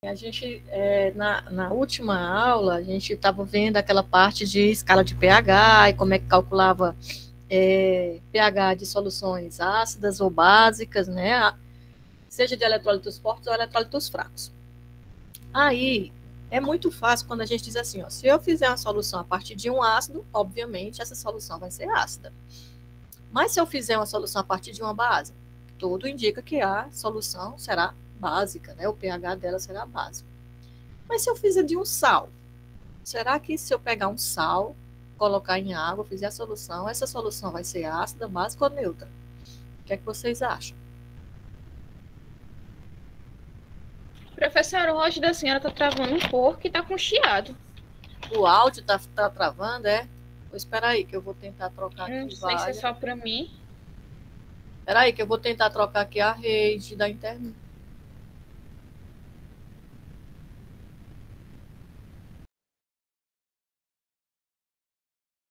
A gente, na última aula, a gente estava vendo aquela parte de escala de pH e como é que calculava pH de soluções ácidas ou básicas, né? Seja de eletrólitos fortes ou eletrólitos fracos. Aí, é muito fácil quando a gente diz assim, ó, se eu fizer uma solução a partir de um ácido, obviamente essa solução vai ser ácida. Mas se eu fizer uma solução a partir de uma base, tudo indica que a solução será básica, né? O pH dela será básico. Mas se eu fizer de um sal, será que se eu pegar um sal, colocar em água, fizer a solução, essa solução vai ser ácida, básica ou neutra? O que é que vocês acham? Professor, o áudio da senhora tá travando um pouco e tá com chiado. O áudio tá travando, é? Pois espera aí que eu vou tentar trocar Não aqui, sei se é valha. só pra mim. Espera aí que eu vou tentar trocar aqui a rede da internet.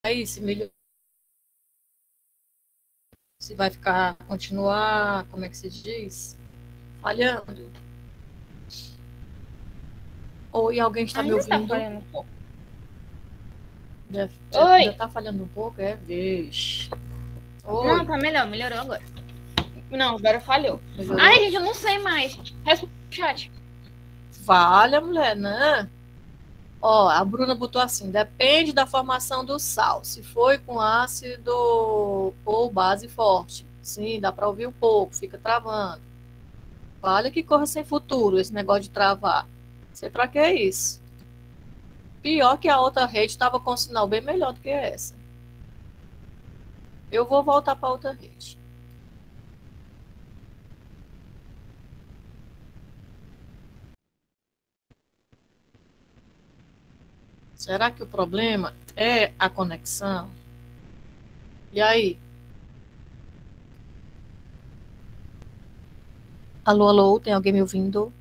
Aí, se vai ficar, continuar, como é que se diz? Falhando. Oi, alguém está me Ainda tá ouvindo? falhando um pouco. Ainda Oi! está falhando um pouco? É, vixe. Não, Oi, tá melhor, melhorou agora. Não, agora falhou. Ai, melhorou? gente, eu não sei mais. Responde no chat. Valha, mulher, né? Ó, a Bruna botou assim: depende da formação do sal. Se foi com ácido ou base forte. Sim, dá para ouvir um pouco, fica travando. Olha que corra sem futuro esse negócio de travar. Sei para que é isso. Pior que a outra rede estava com um sinal bem melhor do que essa. Eu vou voltar para outra rede. Será que o problema é a conexão? E aí? Alô, alô, tem alguém me ouvindo?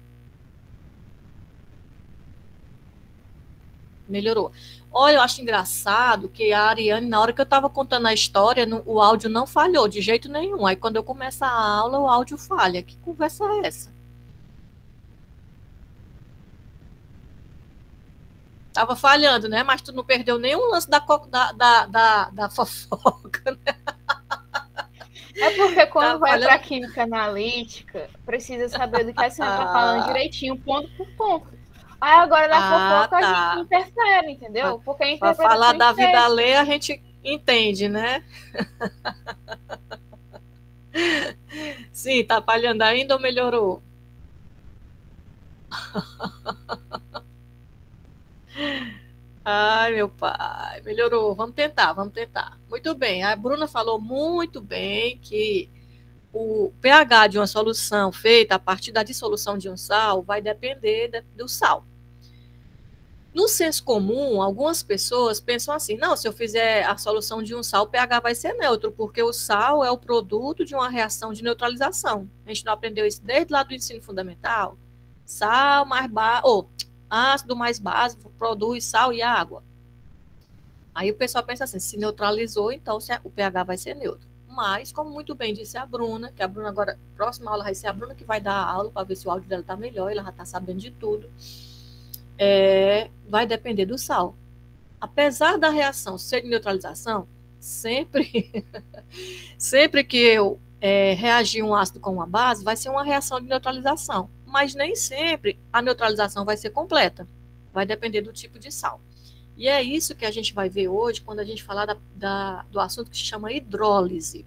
Melhorou. Olha, eu acho engraçado que a Ariane, na hora que eu estava contando a história, o áudio não falhou de jeito nenhum. Aí quando eu começo a aula, o áudio falha. Que conversa é essa? Tava falhando, né? Mas tu não perdeu nenhum lance da fofoca, né? É porque Tá quando vai pra falhando. química analítica, precisa saber do que a senhora tá falando Ah, direitinho, ponto por ponto. Aí agora na fofoca a gente tá. interfere, entendeu? Porque é a Para falar interpretação da vida interessa. alheia, a gente entende, né? Sim, tá falhando ainda ou melhorou? Ai, meu pai, melhorou. Vamos tentar, vamos tentar. Muito bem. A Bruna falou muito bem que o pH de uma solução feita a partir da dissolução de um sal vai depender do sal. No senso comum, algumas pessoas pensam assim: não, se eu fizer a solução de um sal, o pH vai ser neutro, porque o sal é o produto de uma reação de neutralização. A gente não aprendeu isso desde lá do ensino fundamental? Sal mais ou ácido mais básico produz sal e água. Aí o pessoal pensa assim: se neutralizou, então o pH vai ser neutro. Mas, como muito bem disse a Bruna, que a Bruna agora, próxima aula vai ser a Bruna que vai dar a aula para ver se o áudio dela está melhor, ela já está sabendo de tudo. Vai depender do sal. Apesar da reação ser de neutralização, sempre, sempre que eu reagir um ácido com uma base, vai ser uma reação de neutralização. Mas nem sempre a neutralização vai ser completa. Vai depender do tipo de sal. E é isso que a gente vai ver hoje quando a gente falar do assunto que se chama hidrólise.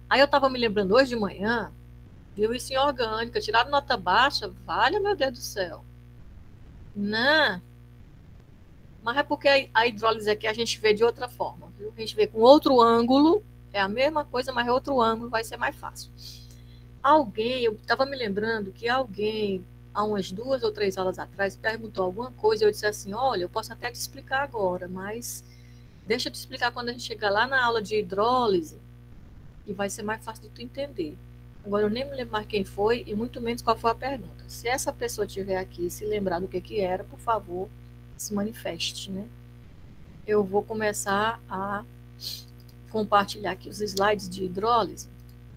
Aí eu estava me lembrando hoje de manhã, viu isso em orgânica, tiraram nota baixa, vale, meu Deus do céu. Não, mas é porque a hidrólise aqui a gente vê de outra forma, viu? A gente vê com outro ângulo, é a mesma coisa, mas é outro ângulo, vai ser mais fácil. Eu estava me lembrando que alguém, há umas 2 ou 3 aulas atrás, perguntou alguma coisa, eu disse assim, olha, eu posso até te explicar agora, mas deixa eu te explicar quando a gente chegar lá na aula de hidrólise, e vai ser mais fácil de tu entender. Agora eu nem me lembro mais quem foi e muito menos qual foi a pergunta. Se essa pessoa estiver aqui e se lembrar do que era, por favor, se manifeste, né? Eu vou começar a compartilhar aqui os slides de hidrólise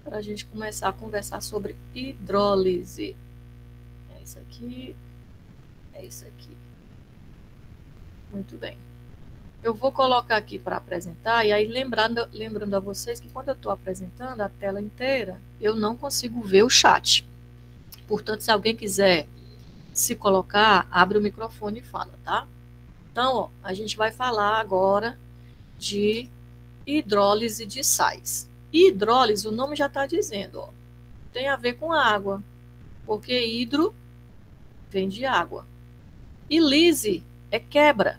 para a gente começar a conversar sobre hidrólise. Isso aqui é isso aqui. Muito bem. Eu vou colocar aqui para apresentar, e aí lembrando a vocês que quando eu estou apresentando a tela inteira, eu não consigo ver o chat. Portanto, se alguém quiser se colocar, abre o microfone e fala, tá? Então, ó, a gente vai falar agora de hidrólise de sais. Hidrólise, o nome já está dizendo, ó, tem a ver com água, porque hidro vem de água. E lise é quebra.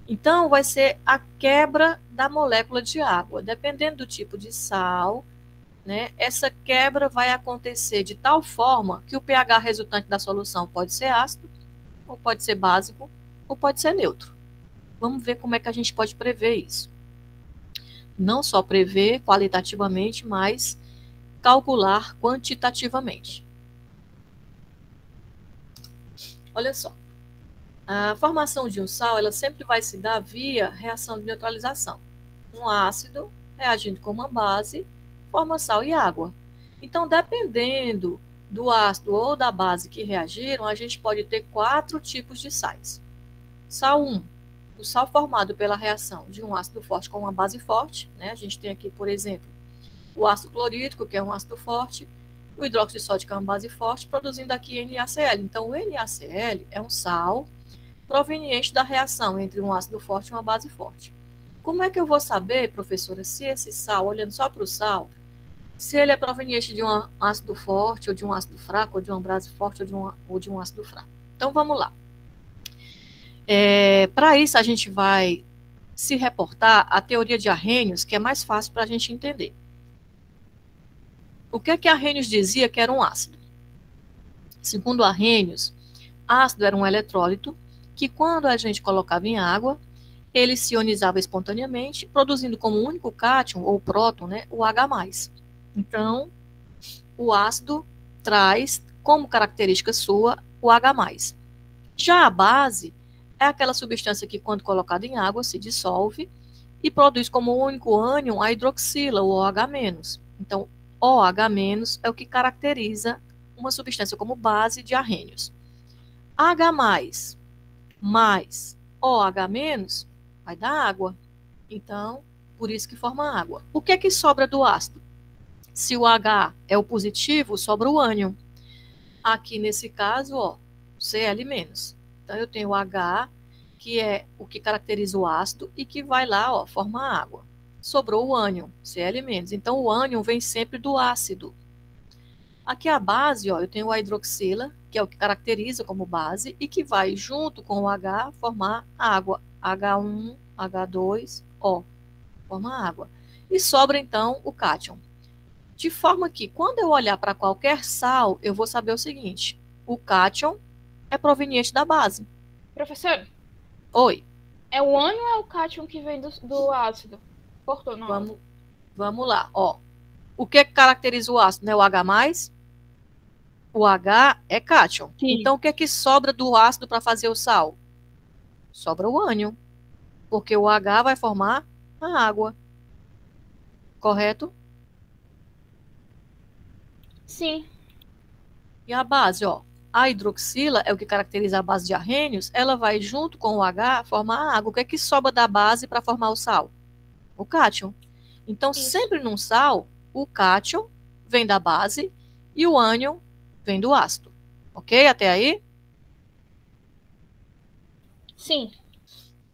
Então, vai ser a quebra da molécula de água. Dependendo do tipo de sal, né, essa quebra vai acontecer de tal forma que o pH resultante da solução pode ser ácido, ou pode ser básico, ou pode ser neutro. Vamos ver como é que a gente pode prever isso. Não só prever qualitativamente, mas calcular quantitativamente. Olha só. A formação de um sal, ela sempre vai se dar via reação de neutralização. Um ácido reagindo com uma base, forma sal e água. Então, dependendo do ácido ou da base que reagiram, a gente pode ter 4 tipos de sais. Sal 1, o sal formado pela reação de um ácido forte com uma base forte, né? A gente tem aqui, por exemplo, o ácido clorídrico, que é um ácido forte, o hidróxido de sódio, que é uma base forte, produzindo aqui NaCl. Então, o NaCl é um sal proveniente da reação entre um ácido forte e uma base forte. Como é que eu vou saber, professora, se esse sal, olhando só para o sal, se ele é proveniente de um ácido forte, ou de um ácido fraco, ou de uma base forte, ou de um ácido fraco? Então, vamos lá. Para isso, a gente vai se reportar à teoria de Arrhenius, que é mais fácil para a gente entender. O que é que Arrhenius dizia que era um ácido? Segundo Arrhenius, ácido era um eletrólito que, quando a gente colocava em água, ele se ionizava espontaneamente, produzindo como único cátion, ou próton, né, o H+. Então, o ácido traz como característica sua o H+. Já a base é aquela substância que, quando colocada em água, se dissolve e produz como único ânion a hidroxila, o OH-. Então, OH- é o que caracteriza uma substância como base de Arrhenius. H+, mais OH- vai dar água. Então, por isso que forma água. O que é que sobra do ácido? Se o H é o positivo, sobra o ânion. Aqui nesse caso, ó, Cl-. Então, eu tenho o H, que é o que caracteriza o ácido, e que vai lá, ó, formar água. Sobrou o ânion, Cl-. Então, o ânion vem sempre do ácido. Aqui a base, ó, eu tenho a hidroxila, que é o que caracteriza como base, e que vai, junto com o H, formar água. H1, H2O, forma água. E sobra, então, o cátion. De forma que, quando eu olhar para qualquer sal, eu vou saber o seguinte: o cátion é proveniente da base. Professor, Oi. é o ânion ou é o cátion que vem do ácido? Cortou, não. Vamos lá, ó. O que caracteriza o ácido, né? O H+, o H é cátion. Sim. Então, o que é que sobra do ácido para fazer o sal? Sobra o ânion, porque o H vai formar a água. Correto? Sim. E a base, ó. A hidroxila é o que caracteriza a base de Arrhenius, ela vai junto com o H formar a água. O que é que sobra da base para formar o sal? O cátion. Então, Isso. sempre num sal, o cátion vem da base e o ânion vem do ácido. Ok? Até aí? Sim.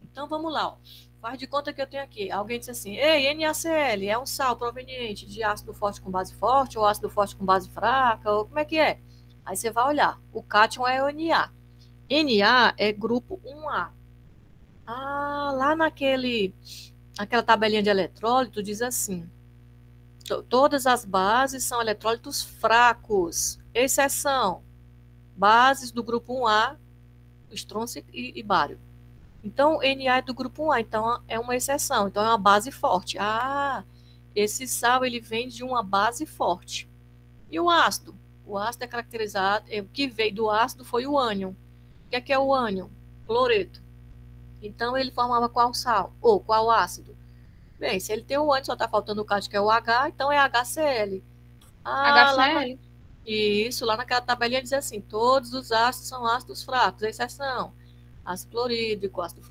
Então, vamos lá. Ó. Faz de conta que eu tenho aqui. Alguém disse assim, ei, NaCl é um sal proveniente de ácido forte com base forte ou ácido forte com base fraca? Ou como é que é? Aí você vai olhar. O cátion é o Na. Na é grupo 1A. Ah, lá naquela tabelinha de eletrólito diz assim, todas as bases são eletrólitos fracos, exceção, bases do grupo 1A, estrôncio e bário. Então, Na é do grupo 1A, então é uma exceção, então é uma base forte. Ah, esse sal ele vem de uma base forte. E o ácido? O ácido é caracterizado, o que veio do ácido foi o ânion. O que é o ânion? Cloreto. Então, ele formava qual sal? Ou qual ácido? Bem, se ele tem o ânion, só está faltando o cátion, que é o H, então é HCl. Ah, HCl? E isso lá naquela tabelinha diz assim, todos os ácidos são ácidos fracos, exceção ácido clorídrico, ácido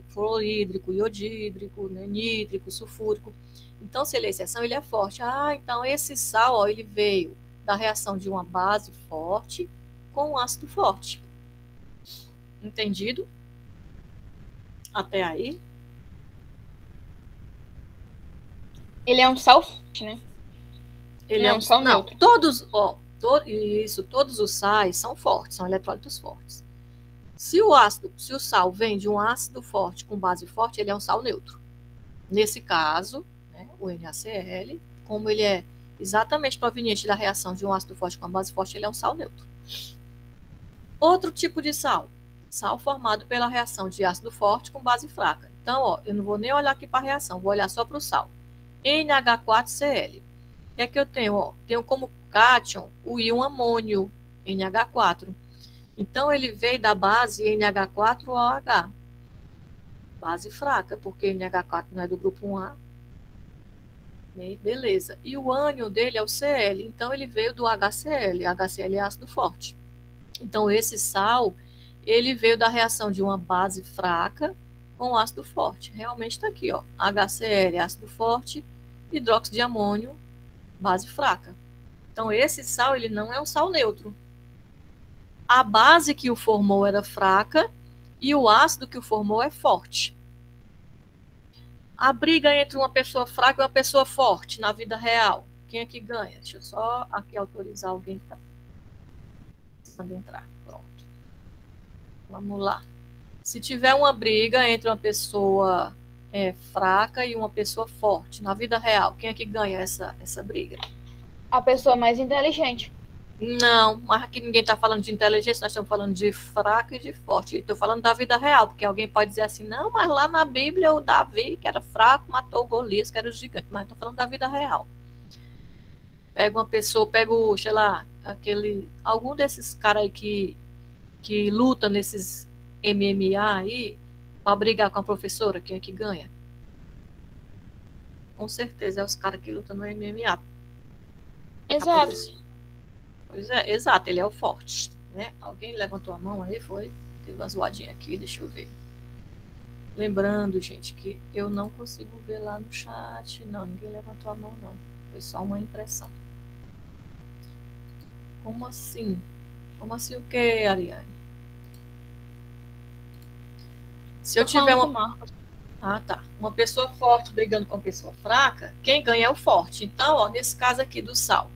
fluorídrico, iodídrico, né, nítrico, sulfúrico. Então, se ele é exceção, ele é forte. Ah, então esse sal, ó, ele veio da reação de uma base forte com um ácido forte. Entendido? Até aí? Ele é um sal forte, né? Ele não, é um sal não, neutro. todos, ó, todos os sais são fortes, são eletrólitos fortes. Se o sal vem de um ácido forte com base forte, ele é um sal neutro. Nesse caso, né, o NaCl, como ele é exatamente proveniente da reação de um ácido forte com uma base forte, ele é um sal neutro. Outro tipo de sal, sal formado pela reação de ácido forte com base fraca. Então, ó, eu não vou nem olhar aqui para a reação, vou olhar só para o sal. NH4Cl. O que é que eu tenho? Ó, tenho como cátion o íon amônio, NH4. Então, ele veio da base NH4OH. Base fraca, porque NH4 não é do grupo 1A. Beleza. E o ânion dele é o Cl, então ele veio do HCl. HCl é ácido forte. Então, esse sal, ele veio da reação de uma base fraca com ácido forte. Realmente está aqui, ó. HCl, ácido forte, hidróxido de amônio, base fraca. Então, esse sal, ele não é um sal neutro. A base que o formou era fraca e o ácido que o formou é forte. A briga entre uma pessoa fraca e uma pessoa forte na vida real, quem é que ganha? Deixa eu só aqui autorizar alguém que está precisando entrar. Pronto. Vamos lá. Se tiver uma briga entre uma pessoa fraca e uma pessoa forte na vida real, quem é que ganha essa briga? A pessoa mais inteligente. Não, mas aqui ninguém está falando de inteligência, nós estamos falando de fraco e de forte. Estou falando da vida real, porque alguém pode dizer assim, não, mas lá na Bíblia o Davi, que era fraco, matou o Golias, que era o gigante. Mas estou falando da vida real. Pega uma pessoa, sei lá, algum desses caras aí que luta nesses MMA aí, para brigar com a professora, quem é que ganha? Com certeza é os caras que lutam no MMA. Exato. Pois é, exato, ele é o forte, né? Alguém levantou a mão aí, foi? Teve uma zoadinha aqui, deixa eu ver. Lembrando, gente, que eu não consigo ver lá no chat, não, ninguém levantou a mão, não. Foi só uma impressão. Como assim? Como assim o que, Ariane? Se eu tiver uma... Ah, tá. Uma pessoa forte brigando com uma pessoa fraca, quem ganha é o forte. Então, ó, nesse caso aqui do sal,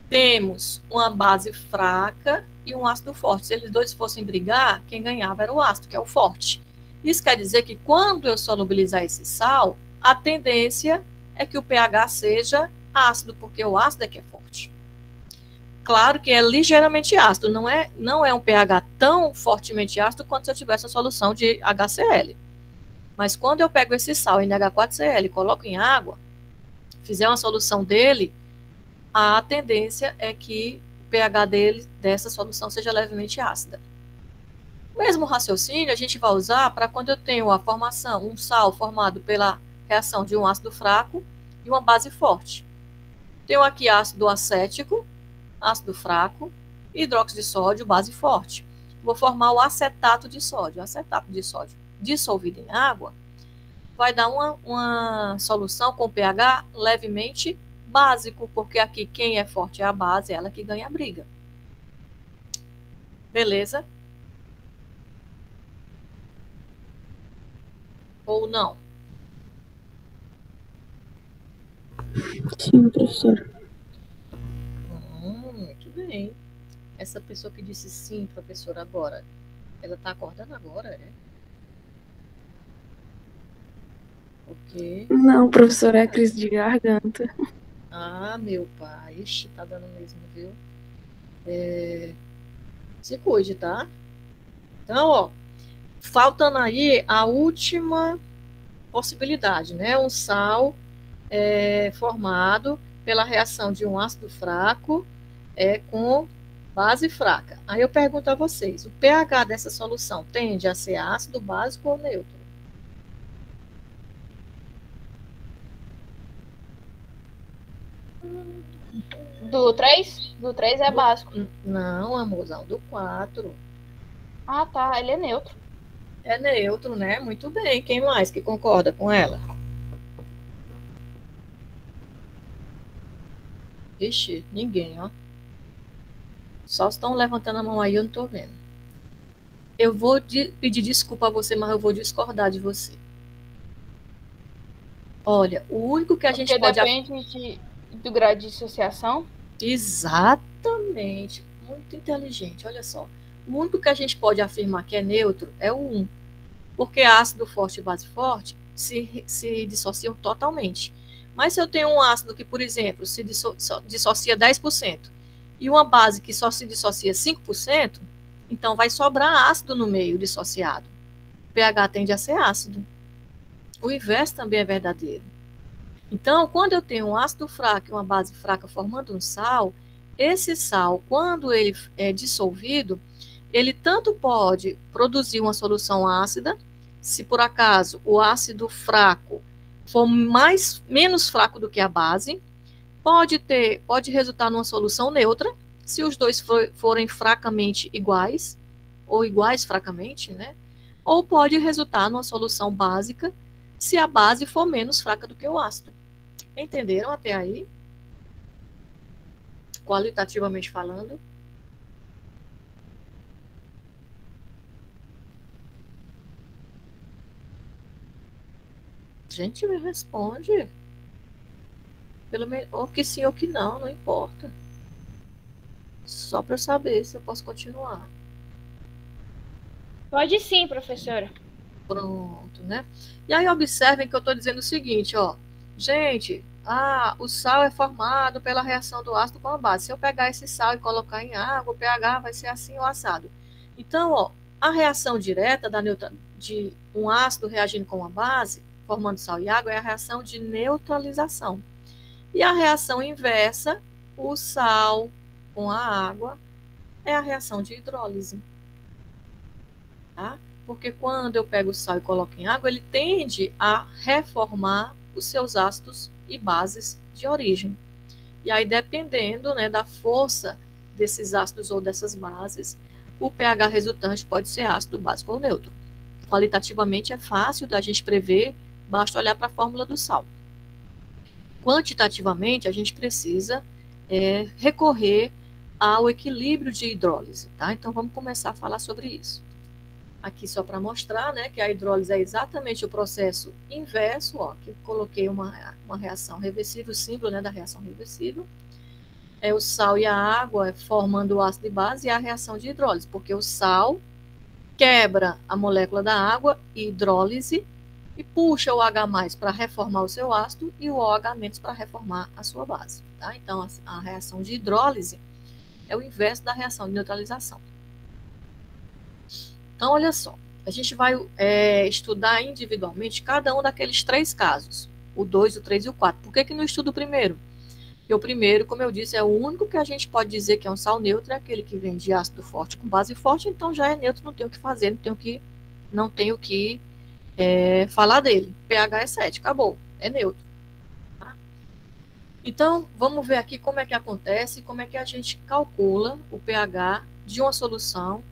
temos uma base fraca e um ácido forte. Se eles dois fossem brigar, quem ganhava era o ácido, que é o forte. Isso quer dizer que quando eu solubilizar esse sal, a tendência é que o pH seja ácido, porque o ácido é que é forte. Claro que é ligeiramente ácido, não é um pH tão fortemente ácido quanto se eu tivesse uma solução de HCl. Mas quando eu pego esse sal NH4Cl e coloco em água, fizer uma solução dele, a tendência é que o pH dessa solução seja levemente ácida. O mesmo raciocínio a gente vai usar para quando eu tenho a formação, um sal formado pela reação de um ácido fraco e uma base forte. Tenho aqui ácido acético, ácido fraco, hidróxido de sódio, base forte. Vou formar o acetato de sódio. O acetato de sódio dissolvido em água vai dar uma solução com pH levemente básico, porque aqui quem é forte é a base, ela que ganha a briga. Beleza? Ou não? Sim, professor. Muito bem. Essa pessoa que disse sim, professor, agora, ela está acordando agora, é? Ok. Não, professor, é crise de garganta. Ah, meu pai, ixi, tá dando mesmo, viu? Se cuide, tá? Então, ó, faltando aí a última possibilidade, né? Um sal formado pela reação de um ácido fraco com base fraca. Aí eu pergunto a vocês, o pH dessa solução tende a ser ácido, básico ou neutro? Do 3? Do 3 é básico. Não, amorzão, do 4. Ah, tá. Ele é neutro. É neutro, né? Muito bem. Quem mais que concorda com ela? Vixe, ninguém, ó. Só estão levantando a mão aí, eu não tô vendo. Eu vou pedir desculpa a você, mas eu vou discordar de você. Olha, o único que a gente pode... Depende do grau de dissociação. Exatamente. Muito inteligente, olha só. O único que a gente pode afirmar que é neutro é o 1. Porque ácido forte e base forte se dissociam totalmente. Mas se eu tenho um ácido que, por exemplo, se dissocia 10% e uma base que só se dissocia 5%, então vai sobrar ácido no meio dissociado. O pH tende a ser ácido. O inverso também é verdadeiro. Então, quando eu tenho um ácido fraco e uma base fraca formando um sal, esse sal, quando ele é dissolvido, ele tanto pode produzir uma solução ácida, se por acaso o ácido fraco for menos fraco do que a base, pode resultar numa solução neutra, se os dois forem fracamente iguais, ou iguais fracamente, né? Ou pode resultar numa solução básica, se a base for menos fraca do que o ácido. Entenderam até aí? Qualitativamente falando. Gente, me responde. Pelo menos, ou que sim ou que não, não importa. Só para eu saber se eu posso continuar. Pode sim, professora. Pronto, né? E aí observem que eu estou dizendo o seguinte, ó. Gente, o sal é formado pela reação do ácido com a base. Se eu pegar esse sal e colocar em água, o pH vai ser assim o assado. Então, ó, a reação direta de um ácido reagindo com uma base, formando sal e água, é a reação de neutralização. E a reação inversa, o sal com a água, é a reação de hidrólise. Tá? Porque quando eu pego o sal e coloco em água, ele tende a reformar os seus ácidos e bases de origem. E aí, dependendo, né, da força desses ácidos ou dessas bases, o pH resultante pode ser ácido, básico ou neutro. Qualitativamente é fácil da gente prever, basta olhar para a fórmula do sal. Quantitativamente, a gente precisa recorrer ao equilíbrio de hidrólise, tá? Então, vamos começar a falar sobre isso. Aqui só para mostrar, né, que a hidrólise é exatamente o processo inverso, ó, que eu coloquei uma reação reversível, o símbolo, né, da reação reversível. É o sal e a água formando o ácido e base e a reação de hidrólise, porque o sal quebra a molécula da água, hidrólise, e puxa o H+ para reformar o seu ácido e o OH- para reformar a sua base. Tá? Então, a reação de hidrólise é o inverso da reação de neutralização. Então, olha só, a gente vai estudar individualmente cada um daqueles 3 casos, o 2, o 3 e o 4. Por que não estudo o primeiro? Porque o primeiro, como eu disse, é o único que a gente pode dizer que é um sal neutro, é aquele que vem de ácido forte com base forte, então já é neutro, não tem o que fazer, não tenho que falar dele. pH é 7, acabou, é neutro. Tá? Então, vamos ver aqui como é que acontece, como é que a gente calcula o pH de uma solução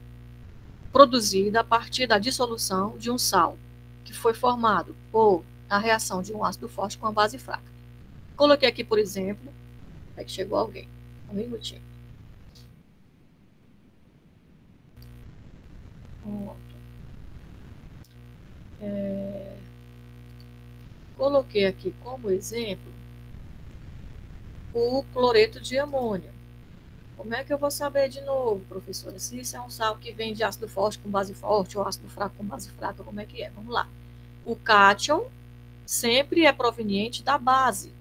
produzida a partir da dissolução de um sal, que foi formado por a reação de um ácido forte com a base fraca. Coloquei aqui, por exemplo, é que chegou alguém, um minutinho. Coloquei aqui como exemplo o cloreto de amônio. Como é que eu vou saber de novo, professora, se isso é um sal que vem de ácido forte com base forte ou ácido fraco com base fraca, como é que é? Vamos lá. O cátion sempre é proveniente da base.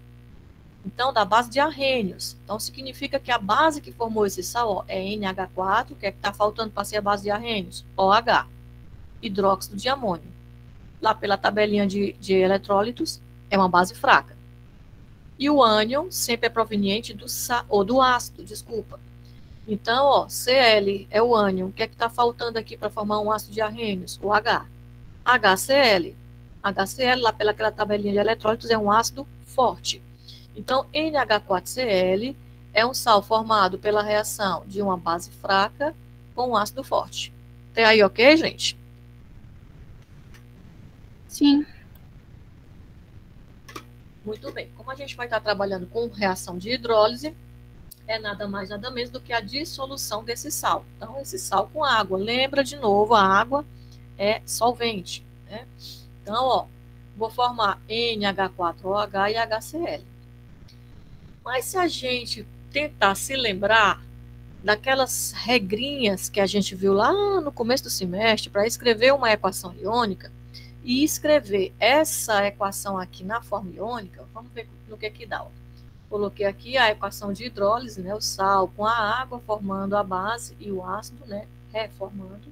Então, da base de arrênios. Então, significa que a base que formou esse sal, ó, é NH4, que é que está faltando para ser a base de arrênios? OH, hidróxido de amônio. Lá pela tabelinha de eletrólitos, é uma base fraca. E o ânion sempre é proveniente do ácido, desculpa. Então, ó, Cl é o ânion. O que é que está faltando aqui para formar um ácido de arrênios? O H. HCl. HCl, lá pelaquela tabelinha de eletrólitos, é um ácido forte. Então, NH4Cl é um sal formado pela reação de uma base fraca com um ácido forte. Até aí, ok, gente? Sim. Muito bem. Como a gente vai estar trabalhando com reação de hidrólise, é nada mais, nada menos do que a dissolução desse sal. Então, esse sal com água. Lembra de novo, a água é solvente, né? Então, ó, vou formar NH4OH e HCl. Mas se a gente tentar se lembrar daquelas regrinhas que a gente viu lá no começo do semestre para escrever uma equação iônica e escrever essa equação aqui na forma iônica, vamos ver no que dá. Ó. Coloquei aqui a equação de hidrólise, né, o sal com a água formando a base e o ácido, né, reformando.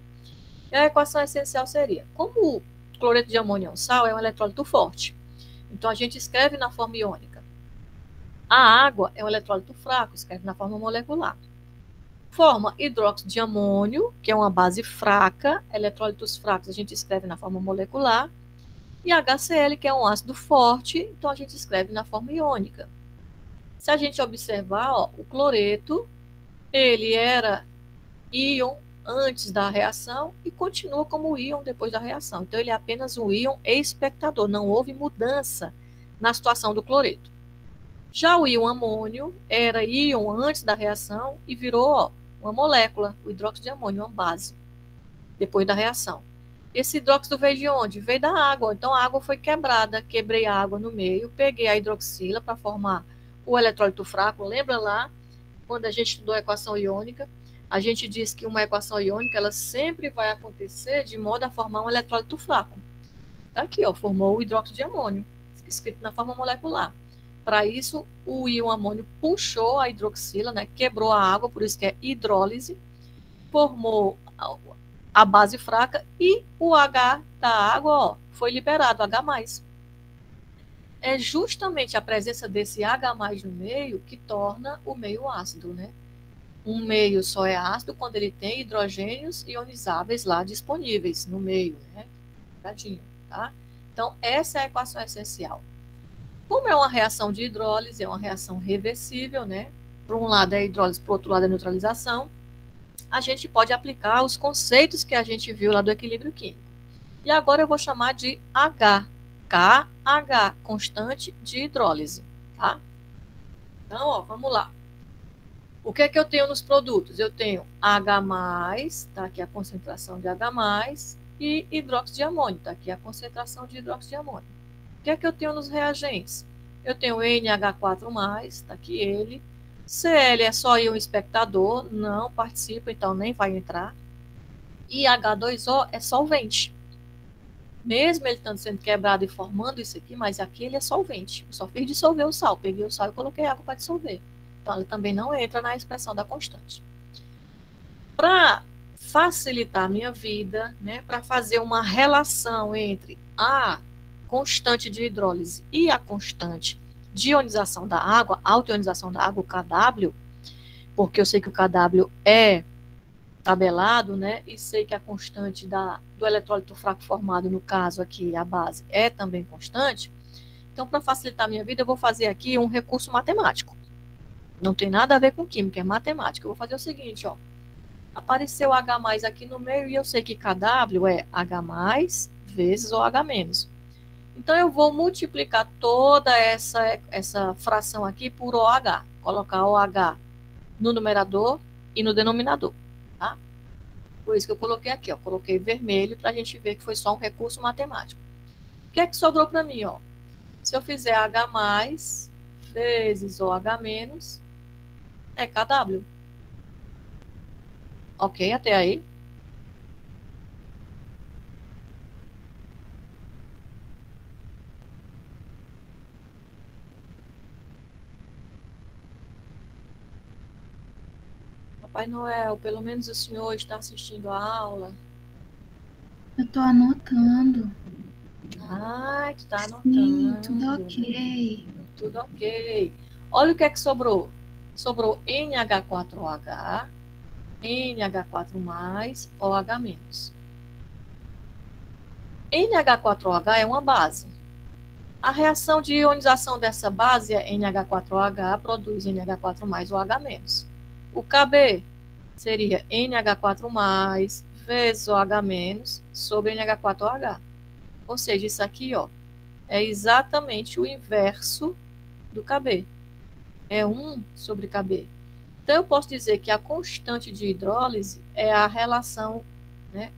E a equação essencial seria, como o cloreto de amônio é um sal, é um eletrólito forte. Então a gente escreve na forma iônica. A água é um eletrólito fraco, escreve na forma molecular. Forma hidróxido de amônio, que é uma base fraca, eletrólitos fracos a gente escreve na forma molecular, e HCl, que é um ácido forte, então a gente escreve na forma iônica. Se a gente observar, ó, o cloreto, ele era íon antes da reação e continua como íon depois da reação. Então, ele é apenas um íon espectador, não houve mudança na situação do cloreto. Já o íon amônio era íon antes da reação e virou, ó, uma molécula, o hidróxido de amônio, uma base, depois da reação. Esse hidróxido veio de onde? Veio da água. Então, a água foi quebrada, quebrei a água no meio, peguei a hidroxila para formar o eletrólito fraco. Lembra lá, quando a gente estudou a equação iônica, a gente disse que uma equação iônica, ela sempre vai acontecer de modo a formar um eletrólito fraco. Tá aqui, ó, formou o hidróxido de amônio, escrito na forma molecular. Para isso, o íon amônio puxou a hidroxila, né, quebrou a água, por isso que é hidrólise, formou a base fraca e o H da água, ó, foi liberado, H+. É justamente a presença desse H+ no meio que torna o meio ácido, né? Um meio só é ácido quando ele tem hidrogênios ionizáveis lá disponíveis no meio, né? Tá? Então, essa é a equação essencial. Como é uma reação de hidrólise, é uma reação reversível, né? Por um lado é hidrólise, por outro lado é neutralização. A gente pode aplicar os conceitos que a gente viu lá do equilíbrio químico. E agora eu vou chamar de H, KH, constante de hidrólise, tá? Então, ó, vamos lá. O que é que eu tenho nos produtos? Eu tenho H+, tá aqui a concentração de H+, e hidróxido de amônio, tá aqui a concentração de hidróxido de amônio. O que é que eu tenho nos reagentes? Eu tenho NH4+, tá aqui ele. Cl é só íon espectador, não participa, então nem vai entrar. E H2O é solvente. Mesmo ele estando sendo quebrado e formando isso aqui, mas aqui ele é solvente. Eu só fiz dissolver o sal. Peguei o sal e coloquei água para dissolver. Então, ele também não entra na expressão da constante. Para facilitar a minha vida, né, para fazer uma relação entre a constante de hidrólise e a constante de ionização da água, autoionização da água, o KW, porque eu sei que o KW é tabelado, né, e sei que a constante do eletrólito fraco formado, no caso aqui, a base, é também constante. Então, para facilitar a minha vida, eu vou fazer aqui um recurso matemático. Não tem nada a ver com química, é matemática. Eu vou fazer o seguinte, ó. Apareceu H+ aqui no meio e eu sei que KW é H+ vezes OH-. Então, eu vou multiplicar toda essa fração aqui por OH. Colocar OH no numerador e no denominador, tá? Por isso que eu coloquei aqui, ó. Coloquei vermelho para a gente ver que foi só um recurso matemático. O que é que sobrou para mim, ó? Se eu fizer H+ vezes OH- é KW. Ok, até aí? Papai Noel, pelo menos o senhor está assistindo a aula? Eu tô anotando. Ah, tu tá Sim, anotando. tudo ok. Tudo ok. Olha o que é que sobrou. Sobrou NH4OH, NH4+, OH-. NH4OH é uma base. A reação de ionização dessa base é NH4OH, produz NH4+, o H-. O KB seria NH4+, vezes OH- sobre NH4OH. Ou seja, isso aqui, ó, é exatamente o inverso do KB. É 1 sobre KB. Então, eu posso dizer que a constante de hidrólise é a relação, né,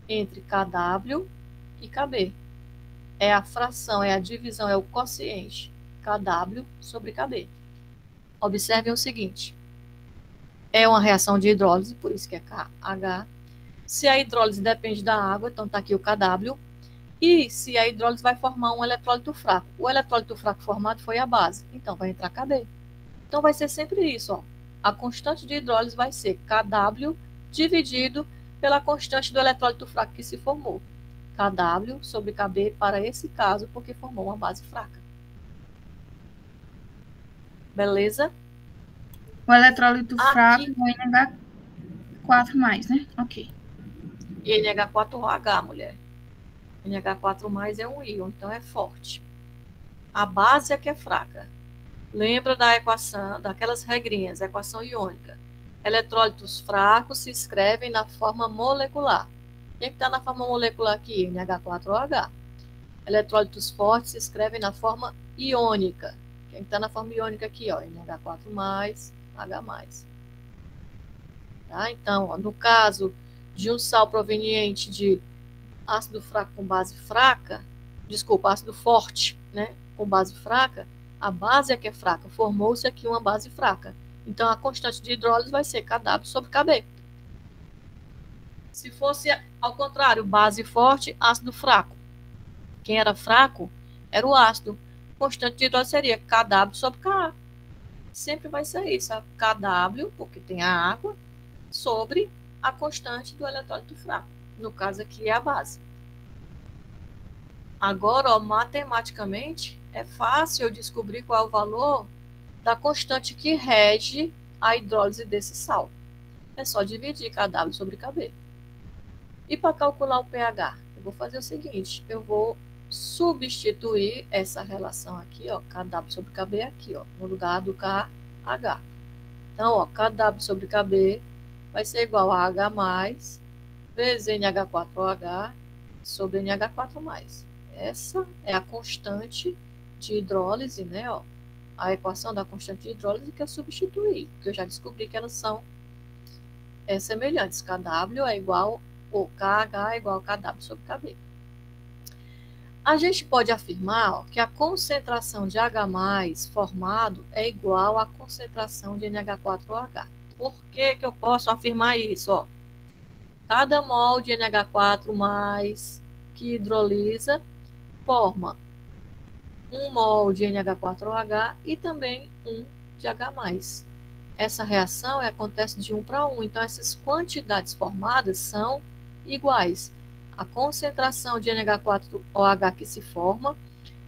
entre KW e KB. É a fração, é a divisão, é o quociente KW sobre KB. Observem o seguinte. É uma reação de hidrólise, por isso que é KH. Se a hidrólise depende da água, então está aqui o KW. E se a hidrólise vai formar um eletrólito fraco. O eletrólito fraco formado foi a base, então vai entrar KB. Então vai ser sempre isso, ó. A constante de hidrólise vai ser KW dividido pela constante do eletrólito fraco que se formou. KW sobre KB para esse caso, porque formou uma base fraca. Beleza? O eletrólito fraco Aqui, é NH4+, né? Ok. NH4OH, mulher. NH4+ é um íon, então é forte. A base é que é fraca. Lembra da equação, daquelas regrinhas, equação iônica. Eletrólitos fracos se escrevem na forma molecular. Quem está na forma molecular aqui? NH4OH. Eletrólitos fortes se escrevem na forma iônica. Quem está na forma iônica aqui? Ó, NH4+, H+. Tá? Então, ó, no caso de um sal proveniente de ácido fraco com base fraca, desculpa, ácido forte, né, com base fraca, a base é que é fraca, formou-se aqui uma base fraca. Então, a constante de hidrólise vai ser KW sobre KB. Se fosse ao contrário, base forte, ácido fraco. Quem era fraco era o ácido. Constante de hidrólise seria KW sobre Ka. Sempre vai ser isso, a KW, porque tem a água, sobre a constante do eletrólito fraco. No caso aqui é a base. Agora, ó, matematicamente, é fácil eu descobrir qual é o valor da constante que rege a hidrólise desse sal. É só dividir KW sobre KB. E para calcular o pH, eu vou fazer o seguinte, eu vou substituir essa relação aqui, ó, KW sobre KB aqui, ó, no lugar do KH. Então, ó, KW sobre KB vai ser igual a H+, vezes NH4OH sobre NH4+. Essa é a constante de hidrólise, né? Ó, a equação da constante de hidrólise que eu substituí, porque eu já descobri que elas são semelhantes. KW é igual, ou KH é igual a KW sobre KB. A gente pode afirmar, ó, que a concentração de H+ formado é igual à concentração de NH4OH. Por que que eu posso afirmar isso? Ó? Cada mol de NH4+ que hidrolisa forma um mol de NH4OH e também um de H+. Essa reação acontece de 1 para 1, então essas quantidades formadas são iguais. A concentração de NH4OH que se forma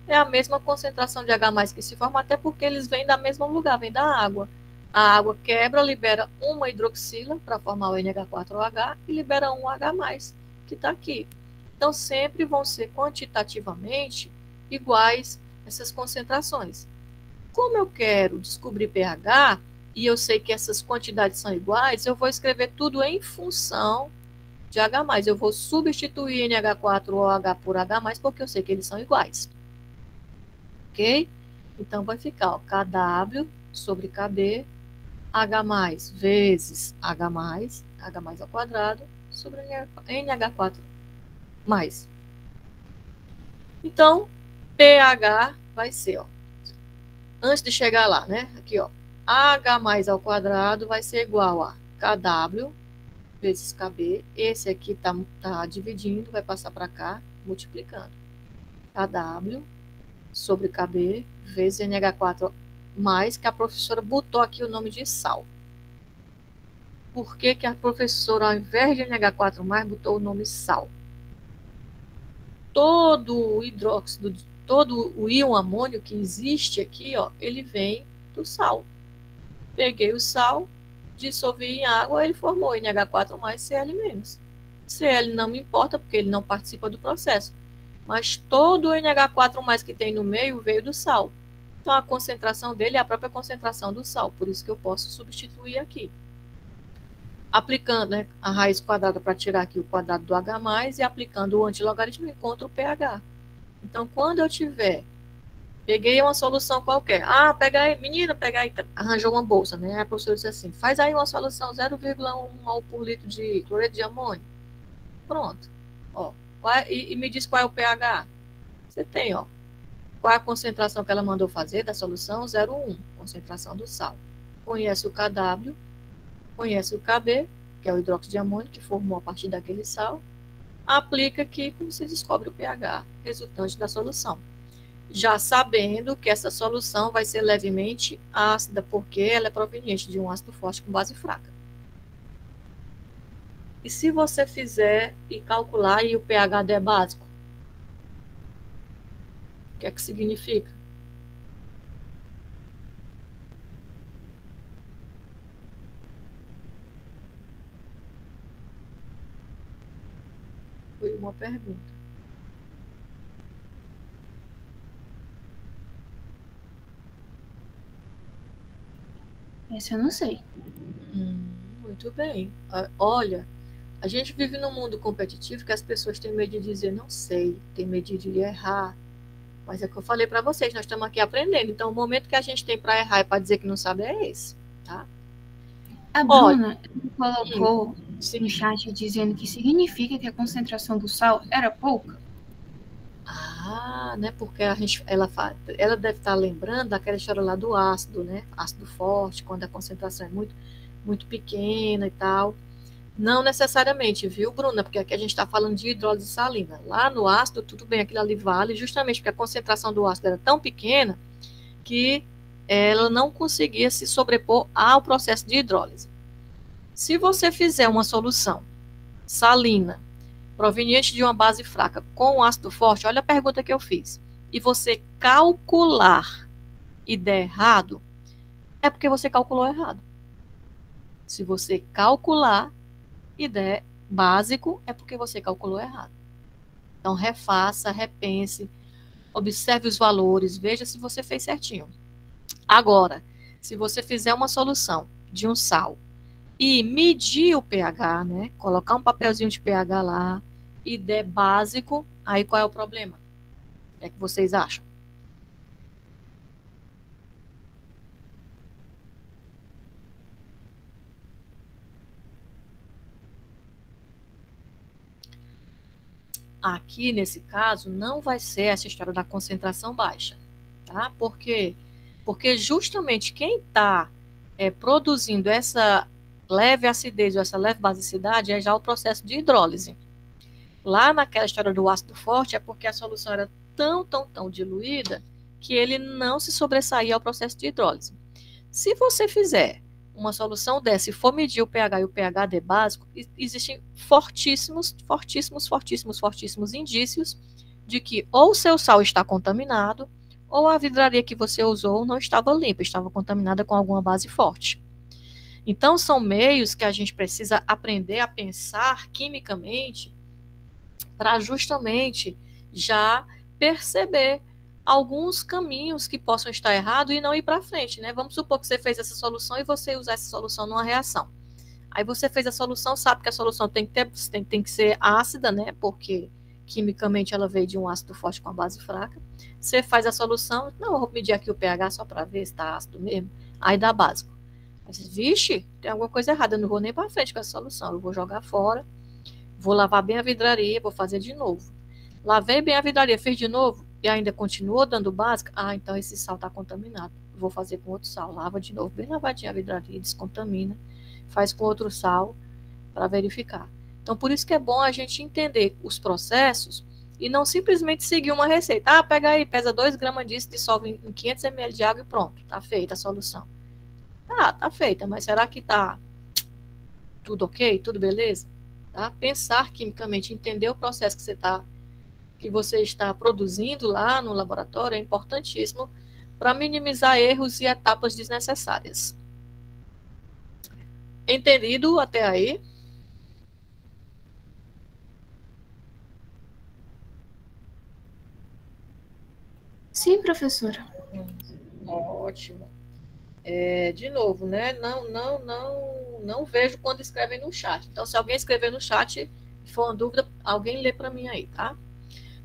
é a mesma concentração de H+ que se forma, até porque eles vêm do mesmo lugar, vêm da água. A água quebra, libera uma hidroxila para formar o NH4OH e libera um H+, que está aqui. Então, sempre vão ser quantitativamente iguais essas concentrações. Como eu quero descobrir pH, e eu sei que essas quantidades são iguais, eu vou escrever tudo em função de H+. Eu vou substituir NH4OH por H+, porque eu sei que eles são iguais. Ok? Então, vai ficar ó, KW sobre KB, H+ vezes H+, H+ ao quadrado, sobre NH4+. Então, pH vai ser, ó, antes de chegar lá, né? Aqui, ó, H+ ao quadrado vai ser igual a KW vezes KB. Esse aqui tá dividindo, vai passar para cá, multiplicando. KW sobre KB vezes NH4+, que a professora botou aqui o nome de sal. Por que que a professora, ao invés de NH4+, botou o nome sal? Todo o hidróxido, todo o íon amônio que existe aqui, ó, ele vem do sal. Peguei o sal, dissolvi em água, ele formou NH4+, Cl-. Cl não me importa, porque ele não participa do processo. mas todo o NH4+ que tem no meio veio do sal. Então, a concentração dele é a própria concentração do sal, por isso que eu posso substituir aqui. Aplicando, né, a raiz quadrada para tirar aqui o quadrado do H+, e aplicando o antilogaritmo, encontro o pH. Então, quando eu tiver, peguei uma solução qualquer, pega aí, menina, pega aí, arranjou uma bolsa, né, a professora disse assim, faz aí uma solução 0,1 mol por litro de cloreto de amônio. Pronto. Ó, e me diz qual é o pH. Você tem, ó, qual é a concentração que ela mandou fazer da solução? 0,1, concentração do sal. Conhece o KW, conhece o KB, que é o hidróxido de amônio, que formou a partir daquele sal. Aplica aqui e você descobre o pH resultante da solução. Já sabendo que essa solução vai ser levemente ácida, porque ela é proveniente de um ácido forte com base fraca. E se você fizer e calcular e o pH der básico? O que é que significa? Foi uma pergunta. Essa eu não sei. Muito bem. Olha, a gente vive num mundo competitivo que as pessoas têm medo de dizer não sei, têm medo de errar. Mas é o que eu falei para vocês, nós estamos aqui aprendendo. Então, o momento que a gente tem para errar e para dizer que não sabe é esse, tá? A Bruna colocou no chat dizendo que significa que a concentração do sal era pouca. Né? Porque ela deve estar lembrando daquela história lá do ácido, né? Ácido forte, quando a concentração é muito, muito pequena e tal. Não necessariamente, viu, Bruna? Porque aqui a gente está falando de hidrólise salina. Lá no ácido, tudo bem, aquilo ali vale, justamente porque a concentração do ácido era tão pequena que ela não conseguia se sobrepor ao processo de hidrólise. Se você fizer uma solução salina proveniente de uma base fraca com ácido forte, olha a pergunta que eu fiz, e você calcular e der errado, é porque você calculou errado. Se você calcular e der básico, é porque você calculou errado. Então, refaça, repense, observe os valores, veja se você fez certinho. Agora, se você fizer uma solução de um sal e medir o pH, né, colocar um papelzinho de pH lá e der básico, aí qual é o problema? O que é que vocês acham? Aqui, nesse caso, não vai ser essa história da concentração baixa, tá? Por quê? Porque justamente quem está produzindo essa leve acidez ou essa leve basicidade é já o processo de hidrólise. Lá naquela história do ácido forte é porque a solução era tão diluída que ele não se sobressaía ao processo de hidrólise. Se você fizer uma solução dessa e for medir o pH e o pHD básico, existem fortíssimos indícios de que ou o seu sal está contaminado ou a vidraria que você usou não estava limpa, estava contaminada com alguma base forte. Então, são meios que a gente precisa aprender a pensar quimicamente para justamente já perceber alguns caminhos que possam estar errados e não ir para frente, né? Vamos supor que você fez essa solução e você usar essa solução numa reação. Aí você fez a solução, sabe que a solução tem que ser ácida, né? Porque quimicamente ela veio de um ácido forte com a base fraca. Você faz a solução, não, eu vou medir aqui o pH só para ver se está ácido mesmo. Aí dá básico. Aí, vixe, tem alguma coisa errada, eu não vou nem para frente com essa solução, eu vou jogar fora, vou lavar bem a vidraria, vou fazer de novo. Lavei bem a vidraria, fiz de novo e ainda continuou dando básica, então esse sal está contaminado. Vou fazer com outro sal, lava de novo, bem lavadinha a vidraria, descontamina, faz com outro sal para verificar. Então, por isso que é bom a gente entender os processos e não simplesmente seguir uma receita. Pega aí, pesa 2 gramas disso, dissolve em 500 ml de água e pronto, tá feita a solução. Tá feita, mas será que tá tudo ok? Tudo beleza? Tá? Pensar quimicamente, entender o processo que você está produzindo lá no laboratório é importantíssimo para minimizar erros e etapas desnecessárias. Entendido até aí? Sim, professora. Ótimo. De novo, né? Não vejo quando escrevem no chat. Então, se alguém escrever no chat, se for uma dúvida, alguém lê para mim aí, tá?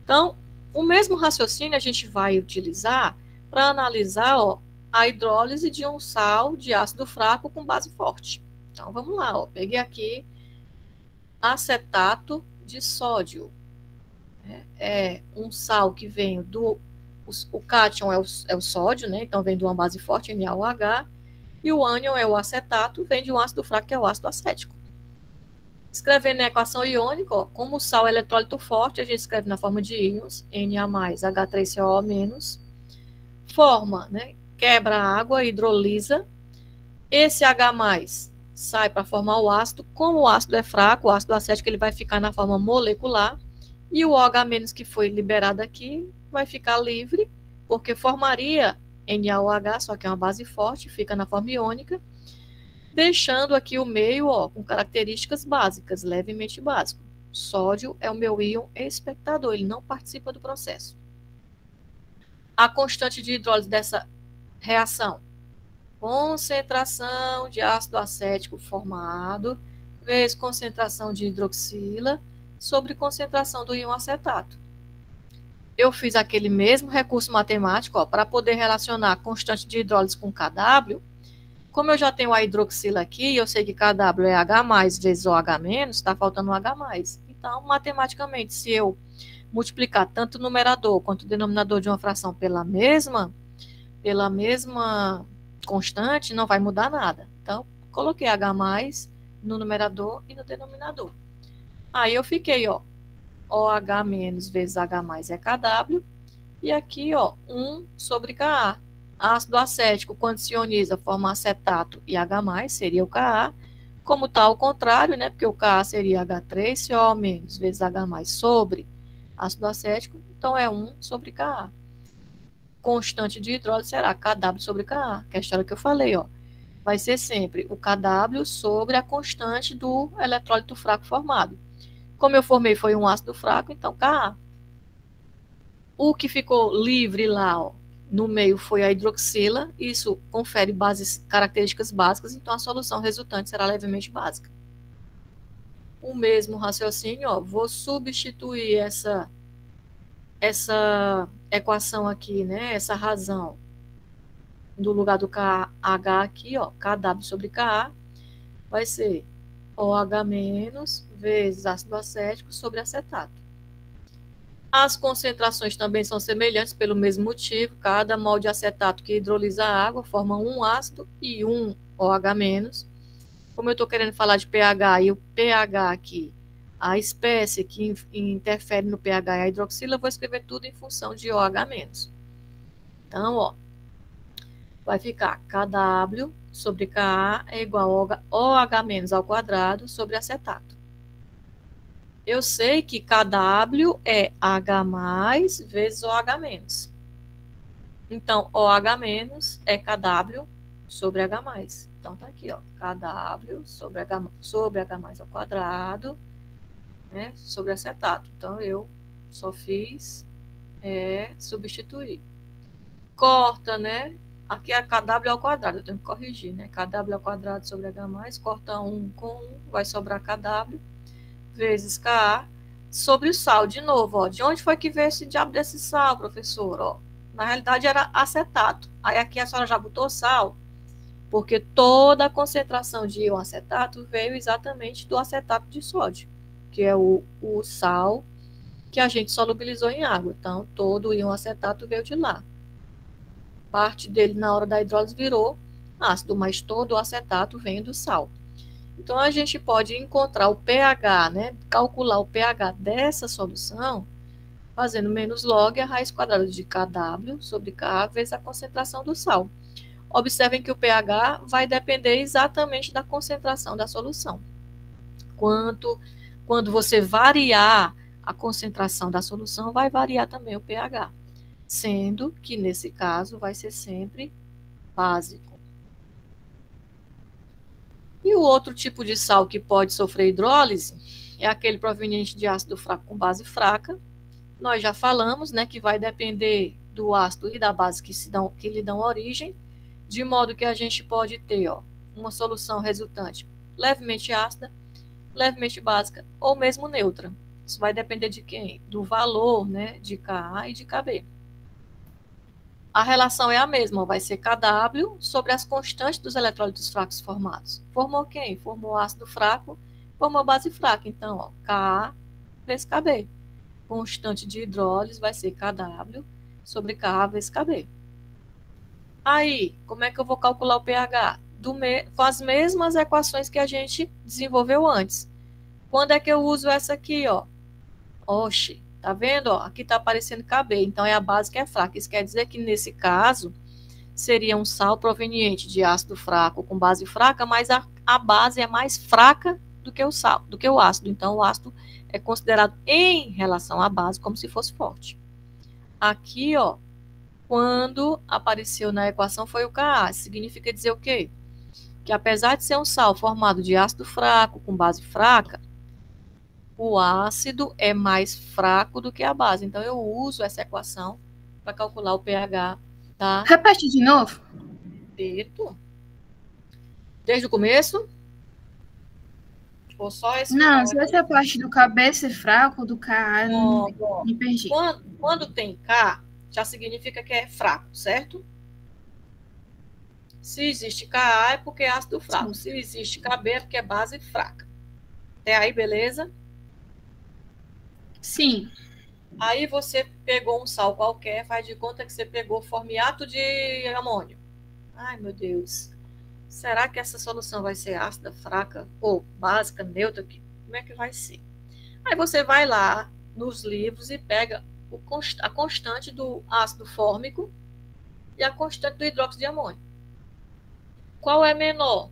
Então, o mesmo raciocínio a gente vai utilizar para analisar, ó, a hidrólise de um sal de ácido fraco com base forte. Então, vamos lá, ó. Peguei aqui acetato de sódio. É um sal que vem do... O cátion é o sódio, né? Então, vem de uma base forte, NaOH. E o ânion é o acetato, vem de um ácido fraco, que é o ácido acético. Escrevendo a equação iônica, ó, como o sal é eletrólito forte, a gente escreve na forma de íons, Na+, H3CO-, forma, né? Quebra a água, hidrolisa. Esse H+, sai para formar o ácido. Como o ácido é fraco, o ácido acético ele vai ficar na forma molecular. E o OH- que foi liberado aqui vai ficar livre, porque formaria NaOH, só que é uma base forte, fica na forma iônica, deixando aqui o meio, ó, com características básicas, levemente básico. Sódio é o meu íon espectador, ele não participa do processo. A constante de hidrólise dessa reação: concentração de ácido acético formado vezes concentração de hidroxila sobre concentração do íon acetato. Eu fiz aquele mesmo recurso matemático para poder relacionar a constante de hidrólise com Kw. Como eu já tenho a hidroxila aqui, eu sei que Kw é H+, vezes OH-, está faltando um H+. Então, matematicamente, se eu multiplicar tanto o numerador quanto o denominador de uma fração pela mesma constante, não vai mudar nada. Então, coloquei H+, no numerador e no denominador. Aí eu fiquei, ó, OH- vezes H+ é Kw, e aqui, ó, 1 sobre Ka. Ácido acético, quando se ioniza, forma acetato e H+, seria o Ka. Como está ao contrário, né, porque o Ka seria H3CO- vezes H+ sobre ácido acético, então é 1 sobre Ka. Constante de hidrólise será Kw sobre Ka, que é a história que eu falei, ó. Vai ser sempre o Kw sobre a constante do eletrólito fraco formado. Como eu formei foi um ácido fraco, então Ka. O que ficou livre lá, ó, no meio foi a hidroxila, isso confere características básicas, então a solução resultante será levemente básica. O mesmo raciocínio, ó, vou substituir essa equação aqui, né, essa razão, no lugar do KH aqui, ó, Kw sobre Ka, vai ser OH- vezes ácido acético sobre acetato. As concentrações também são semelhantes pelo mesmo motivo. Cada mol de acetato que hidrolisa a água forma um ácido e um OH-. Como eu estou querendo falar de pH e o pH aqui, a espécie que interfere no pH é a hidroxila, eu vou escrever tudo em função de OH-. Então, ó, vai ficar Kw sobre Ka é igual a OH- ao quadrado sobre acetato. Eu sei que Kw é H+ vezes OH-. Então, OH- é Kw sobre H+. Então, tá aqui, ó, Kw sobre H+ ao quadrado, né, sobre acetato. Então, eu só fiz substituir. Corta, né? Aqui é Kw ao quadrado, eu tenho que corrigir, né? Kw ao quadrado sobre H+, corta 1 com 1, vai sobrar Kw vezes Ka sobre o sal. De novo, ó, de onde foi que veio esse diabo desse sal, professor? Ó, na realidade era acetato. Aí aqui a senhora já botou sal, porque toda a concentração de íon acetato veio exatamente do acetato de sódio, que é o sal que a gente solubilizou em água. Então, todo o íon acetato veio de lá. Parte dele, na hora da hidrólise, virou ácido, mas todo o acetato vem do sal. Então, a gente pode encontrar o pH, né? Calcular o pH dessa solução fazendo menos log a raiz quadrada de Kw sobre Ka vezes a concentração do sal. Observem que o pH vai depender exatamente da concentração da solução. Quando você variar a concentração da solução, vai variar também o pH, sendo que, nesse caso, vai ser sempre básico. E o outro tipo de sal que pode sofrer hidrólise é aquele proveniente de ácido fraco com base fraca. Nós já falamos, né, que vai depender do ácido e da base que lhe dão origem, de modo que a gente pode ter, ó, uma solução resultante levemente ácida, levemente básica ou mesmo neutra. Isso vai depender de quem? Do valor, né, de Ka e de Kb. A relação é a mesma, vai ser Kw sobre as constantes dos eletrólitos fracos formados. Formou quem? Formou ácido fraco, formou base fraca. Então, ó, Ka vezes Kb. Constante de hidrólise vai ser Kw sobre Ka vezes Kb. Aí, como é que eu vou calcular o pH? Com as mesmas equações que a gente desenvolveu antes. Quando é que eu uso essa aqui, ó? Oxe, tá vendo? Ó, aqui tá aparecendo Kb, então é a base que é fraca. Isso quer dizer que, nesse caso, seria um sal proveniente de ácido fraco com base fraca, mas a base é mais fraca do que o sal, do que o ácido. Então, o ácido é considerado, em relação à base, como se fosse forte. Aqui, ó, quando apareceu na equação foi o Ka. Significa dizer o quê? Que apesar de ser um sal formado de ácido fraco com base fraca, o ácido é mais fraco do que a base. Então, eu uso essa equação para calcular o pH da... Repete de novo. Desde o começo? Ou só esse? Não, só essa parte do Kb ser fraco, do Ka, me perdi. Quando tem K, já significa que é fraco, certo? Se existe Ka é porque é ácido fraco. Sim. Se existe Kb é porque é base fraca. Até aí, beleza? Sim. Aí você pegou um sal qualquer, faz de conta que você pegou formiato de amônio. Ai, meu Deus. Será que essa solução vai ser ácida, fraca ou básica, neutra? Como é que vai ser? Aí você vai lá nos livros e pega a constante do ácido fórmico e a constante do hidróxido de amônio. Qual é menor?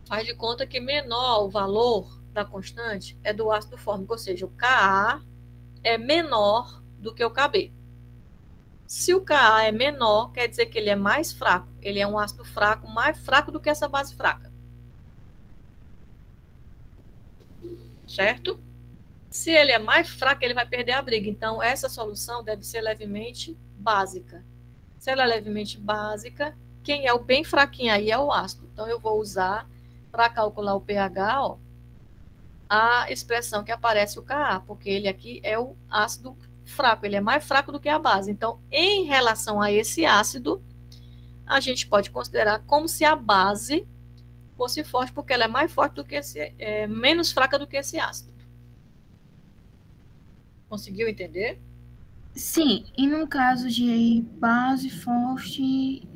Faz de conta que menor o valor da constante é do ácido fórmico, ou seja, o Ka é menor do que o Kb. Se o Ka é menor, quer dizer que ele é mais fraco. Ele é um ácido fraco, mais fraco do que essa base fraca. Certo? Se ele é mais fraco, ele vai perder a briga. Então, essa solução deve ser levemente básica. Se ela é levemente básica, quem é o bem fraquinho aí é o ácido. Então, eu vou usar, para calcular o pH, ó, a expressão que aparece o Ka, porque ele aqui é o ácido fraco, ele é mais fraco do que a base. Então, em relação a esse ácido, a gente pode considerar como se a base fosse forte, porque ela é mais forte do que menos fraca do que esse ácido. Conseguiu entender? Sim, e no caso de base forte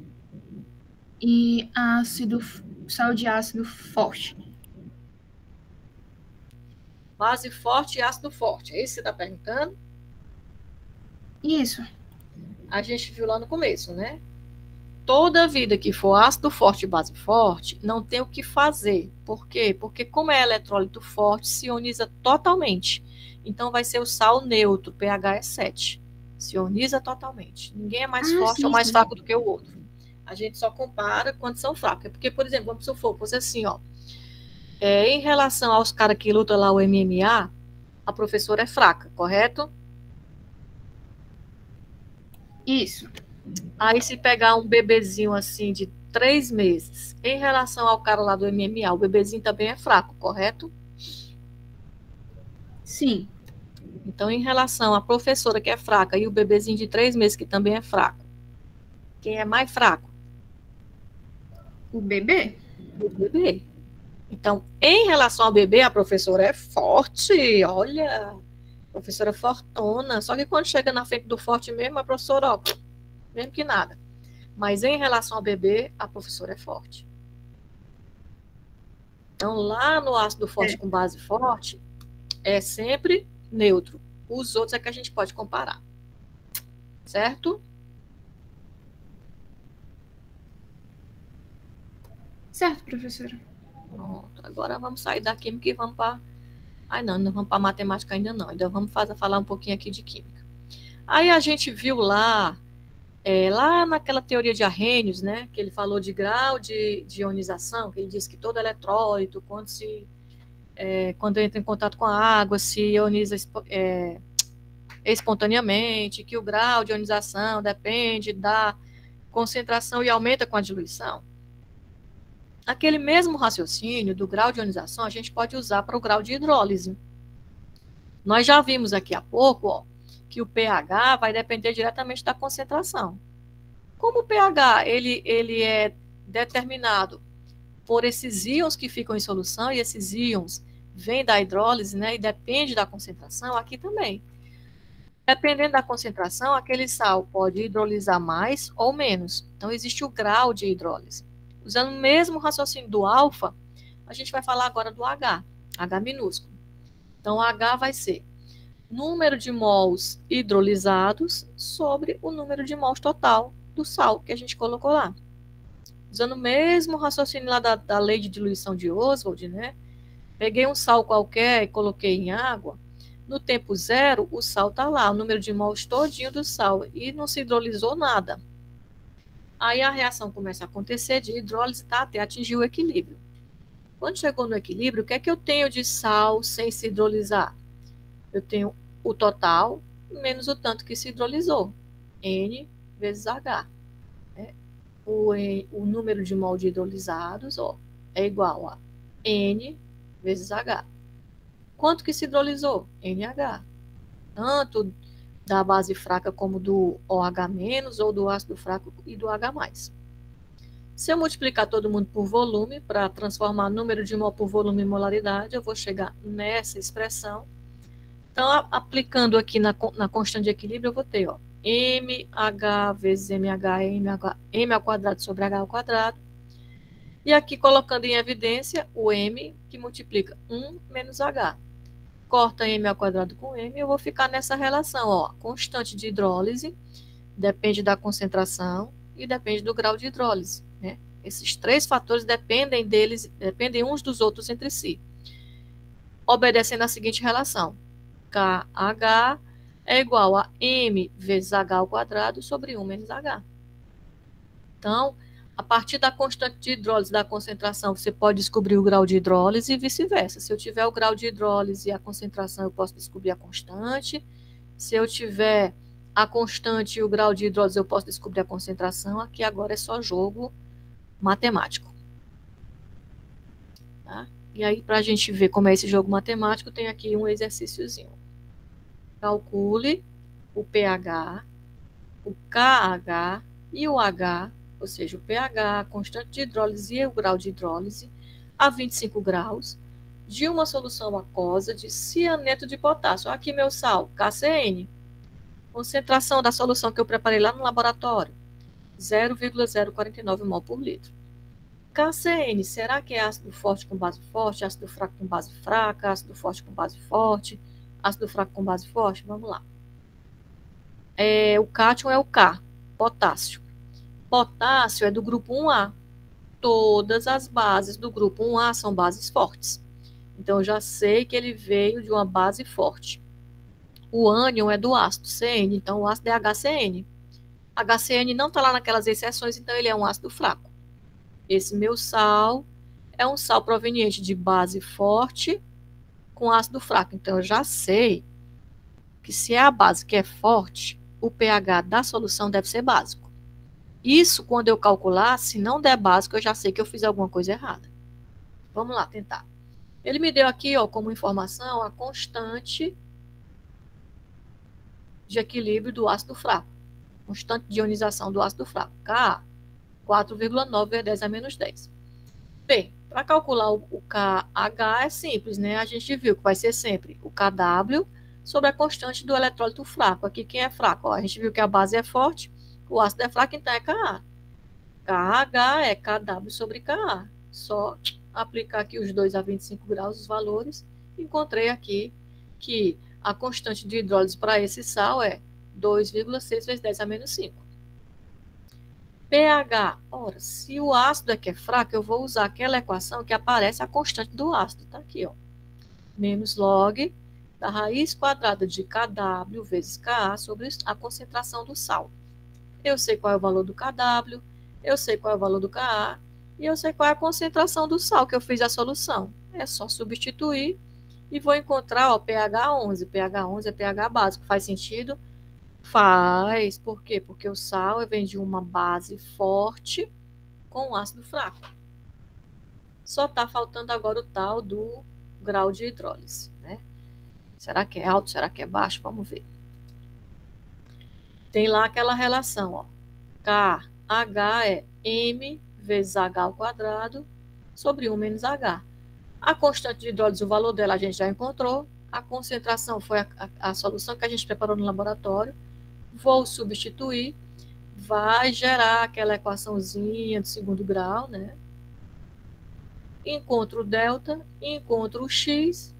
e ácido, sal de ácido forte. Base forte e ácido forte, é isso que você está perguntando? Isso. A gente viu lá no começo, né? Toda vida que for ácido forte e base forte, não tem o que fazer. Por quê? Porque como é eletrólito forte, se ioniza totalmente. Então, vai ser o sal neutro, pH é 7. Se ioniza totalmente. Ninguém é mais forte ou mais fraco do que o outro. A gente só compara quando são fracos. Porque, por exemplo, vamos supor, fosse assim, ó. Em relação aos caras que lutam lá o MMA, a professora é fraca, correto? Isso. Aí, se pegar um bebezinho assim de 3 meses, em relação ao cara lá do MMA, o bebezinho também é fraco, correto? Sim. Então, em relação à professora que é fraca e o bebezinho de 3 meses que também é fraco, quem é mais fraco? O bebê? O bebê. Então, em relação ao bebê, a professora é forte, olha, professora fortona, só que quando chega na frente do forte mesmo, a professora, ó, mesmo que nada. Mas em relação ao bebê, a professora é forte. Então, lá no ácido forte com base forte, é sempre neutro. Os outros é que a gente pode comparar. Certo? Certo, professora. Pronto. Agora vamos sair da química e vamos para... Ai, não vamos para matemática ainda não. Ainda vamos falar um pouquinho aqui de química. Aí a gente viu lá naquela teoria de Arrhenius, né, que ele falou de grau de ionização, que ele disse que todo eletrólito, quando entra em contato com a água, se ioniza espontaneamente, que o grau de ionização depende da concentração e aumenta com a diluição. Aquele mesmo raciocínio do grau de ionização a gente pode usar para o grau de hidrólise. Nós já vimos aqui há pouco, ó, que o pH vai depender diretamente da concentração. Como o pH ele é determinado por esses íons que ficam em solução, e esses íons vêm da hidrólise, né, e depende da concentração, aqui também. Dependendo da concentração, aquele sal pode hidrolisar mais ou menos. Então, existe o grau de hidrólise. Usando o mesmo raciocínio do alfa, a gente vai falar agora do H minúsculo. Então, o H vai ser número de mols hidrolisados sobre o número de mols total do sal que a gente colocou lá. Usando o mesmo raciocínio lá da lei de diluição de Oswald, né? Peguei um sal qualquer e coloquei em água. No tempo zero, o sal está lá, o número de mols todinho do sal, e não se hidrolisou nada. Aí a reação começa a acontecer de hidrólise, tá, até atingir o equilíbrio. Quando chegou no equilíbrio, o que é que eu tenho de sal sem se hidrolisar? Eu tenho o total menos o tanto que se hidrolisou. N vezes H. O número de mol de hidrolisados, ó, é igual a N vezes H. Quanto que se hidrolisou? NH. Tanto da base fraca como do OH- ou do ácido fraco e do H+. Se eu multiplicar todo mundo por volume, para transformar número de mol por volume em molaridade, eu vou chegar nessa expressão. Então, aplicando aqui na constante de equilíbrio, eu vou ter, ó, MH vezes MH, M ao quadrado sobre H ao quadrado. E aqui, colocando em evidência, o M, que multiplica 1 menos H. Corta M ao quadrado com M, eu vou ficar nessa relação, ó, constante de hidrólise, depende da concentração e depende do grau de hidrólise, né? Esses três fatores dependem uns dos outros entre si. Obedecendo a seguinte relação: KH é igual a M vezes H ao quadrado sobre 1 menos H. Então, a partir da constante de hidrólise da concentração, você pode descobrir o grau de hidrólise e vice-versa. Se eu tiver o grau de hidrólise e a concentração, eu posso descobrir a constante. Se eu tiver a constante e o grau de hidrólise, eu posso descobrir a concentração. Aqui agora é só jogo matemático. Tá? E aí, para a gente ver como é esse jogo matemático, tem aqui um exercíciozinho. Calcule o pH, o KH e o H, ou seja, o pH, a constante de hidrólise e o grau de hidrólise, a 25 graus, de uma solução aquosa de cianeto de potássio. Aqui meu sal, KCN. Concentração da solução que eu preparei lá no laboratório, 0,049 mol por litro. KCN, será que é ácido forte com base forte, ácido fraco com base fraca, ácido forte com base forte, ácido fraco com base forte? Vamos lá. O cátion é o K, potássio. Potássio é do grupo 1A. Todas as bases do grupo 1A são bases fortes. Então, eu já sei que ele veio de uma base forte. O ânion é do ácido CN, então o ácido é HCN. HCN não está lá naquelas exceções, então ele é um ácido fraco. Esse meu sal é um sal proveniente de base forte com ácido fraco. Então, eu já sei que se é a base que é forte, o pH da solução deve ser básico. Isso, quando eu calcular, se não der básico, eu já sei que eu fiz alguma coisa errada. Vamos lá, tentar. Ele me deu aqui, ó, como informação, a constante de equilíbrio do ácido fraco. Constante de ionização do ácido fraco. Ka, 4,9 vezes 10 a menos 10. Bem, para calcular o KH é simples, né? A gente viu que vai ser sempre o KW sobre a constante do eletrólito fraco. Aqui, quem é fraco? Ó, a gente viu que a base é forte, o ácido é fraco, então é Ka. KH é KW sobre Ka. Só aplicar aqui os dois a 25 graus, os valores. Encontrei aqui que a constante de hidrólise para esse sal é 2,6 vezes 10 a menos 5. pH. Ora, se o ácido é que é fraco, eu vou usar aquela equação que aparece a constante do ácido. Tá aqui, ó. Menos log da raiz quadrada de KW vezes Ka sobre a concentração do sal. Eu sei qual é o valor do KW, eu sei qual é o valor do Ka, e eu sei qual é a concentração do sal que eu fiz a solução. É só substituir e vou encontrar, ó, pH 11. pH 11 é pH básico. Faz sentido? Faz. Por quê? Porque o sal vem de uma base forte com um ácido fraco. Só está faltando agora o tal do grau de hidrólise, né? Será que é alto? Será que é baixo? Vamos ver. Tem lá aquela relação, ó. KH é M vezes H ao quadrado sobre 1 menos H. A constante de hidrólise, o valor dela a gente já encontrou. A concentração foi a solução que a gente preparou no laboratório. Vou substituir. Vai gerar aquela equaçãozinha de segundo grau, né? Encontro o delta, encontro o x.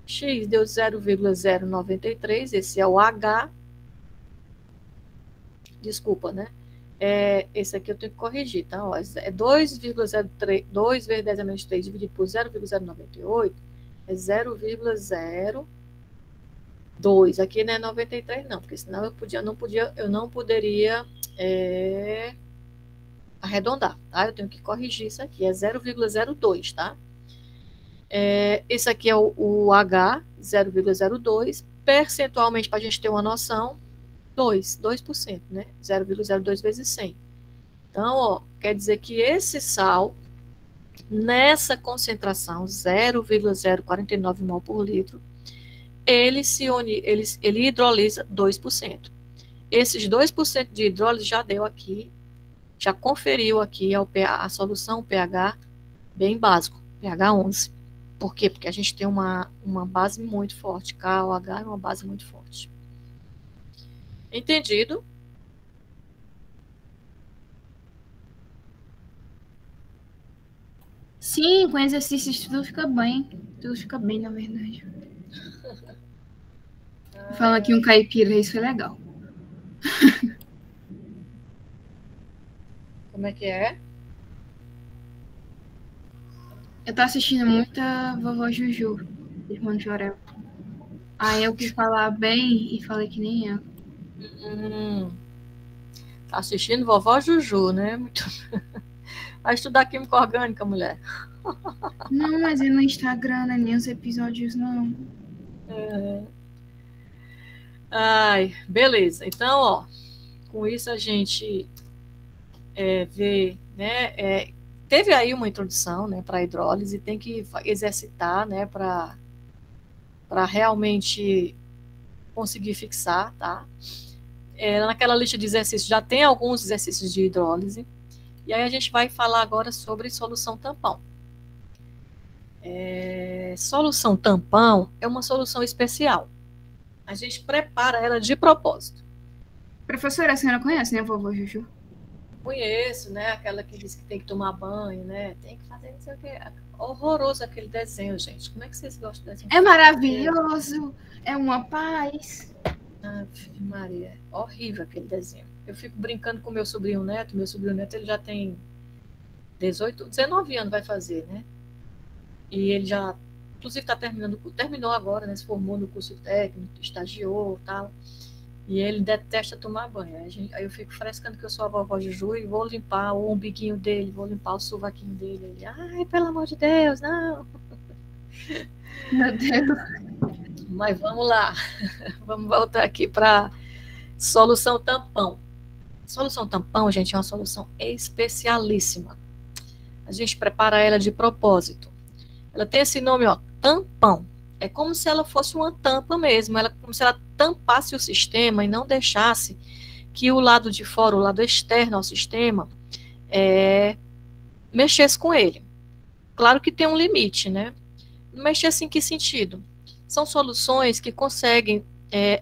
X deu 0,093, esse é o H. Desculpa, né? Esse aqui eu tenho que corrigir, tá? Ó, é 2,03, 2 vezes 10 a menos 3 dividido por 0,098 é 0,02. Aqui não é 93 não, porque senão eu não poderia arredondar, tá? Eu tenho que corrigir isso aqui, é 0,02, tá? Esse aqui é o H, 0,02, percentualmente, para a gente ter uma noção, 2%, né? 0,02 vezes 100. Então, ó, quer dizer que esse sal, nessa concentração, 0,049 mol por litro, ele hidrolisa 2%. Esses 2% de hidrólise já deu aqui, já conferiu aqui a solução pH bem básico, pH 11. Por quê? Porque a gente tem uma base muito forte, KOH é uma base muito forte. Entendido? Sim, com exercícios tudo fica bem. Tudo fica bem, na verdade. Fala aqui um caipira, isso é legal. Como é que é? Eu tô assistindo muita Vovó Juju, irmã de Jorel. Aí eu quis falar bem e falei que nem eu. Tá assistindo Vovó Juju, né? Vai estudar química orgânica, mulher. Não, mas é no Instagram, não é nem os episódios, não. Ai, beleza. Então, ó, com isso a gente vê, né? Teve aí uma introdução, né, para a hidrólise, tem que exercitar, né, para realmente conseguir fixar, tá? Naquela lista de exercícios já tem alguns exercícios de hidrólise, e aí a gente vai falar agora sobre solução tampão. Solução tampão é uma solução especial. A gente prepara ela de propósito. Professora, a senhora conhece, né, a Vovó Juju? Conheço, né? Aquela que diz que tem que tomar banho, né? Tem que fazer não sei o que. Horroroso aquele desenho, gente. Como é que vocês gostam do desenho? É maravilhoso, é uma paz. Maria, horrível aquele desenho. Eu fico brincando com meu sobrinho neto. Meu sobrinho neto, ele já tem 19 anos vai fazer, né? E ele já, inclusive, terminou agora, né? Se formou no curso técnico, estagiou e tal. E ele detesta tomar banho. Aí eu fico frescando que eu sou a vovó Juju e vou limpar o umbiguinho dele, vou limpar o sovaquinho dele. Ele, ai, pelo amor de Deus, não. Meu Deus. Mas vamos lá. Vamos voltar aqui para solução tampão. Solução tampão, gente, é uma solução especialíssima. A gente prepara ela de propósito. Ela tem esse nome, ó, tampão. É como se ela fosse uma tampa mesmo, como se ela tampasse o sistema e não deixasse que o lado de fora, o lado externo ao sistema, mexesse com ele. Claro que tem um limite, né? Mexer assim, em que sentido? São soluções que conseguem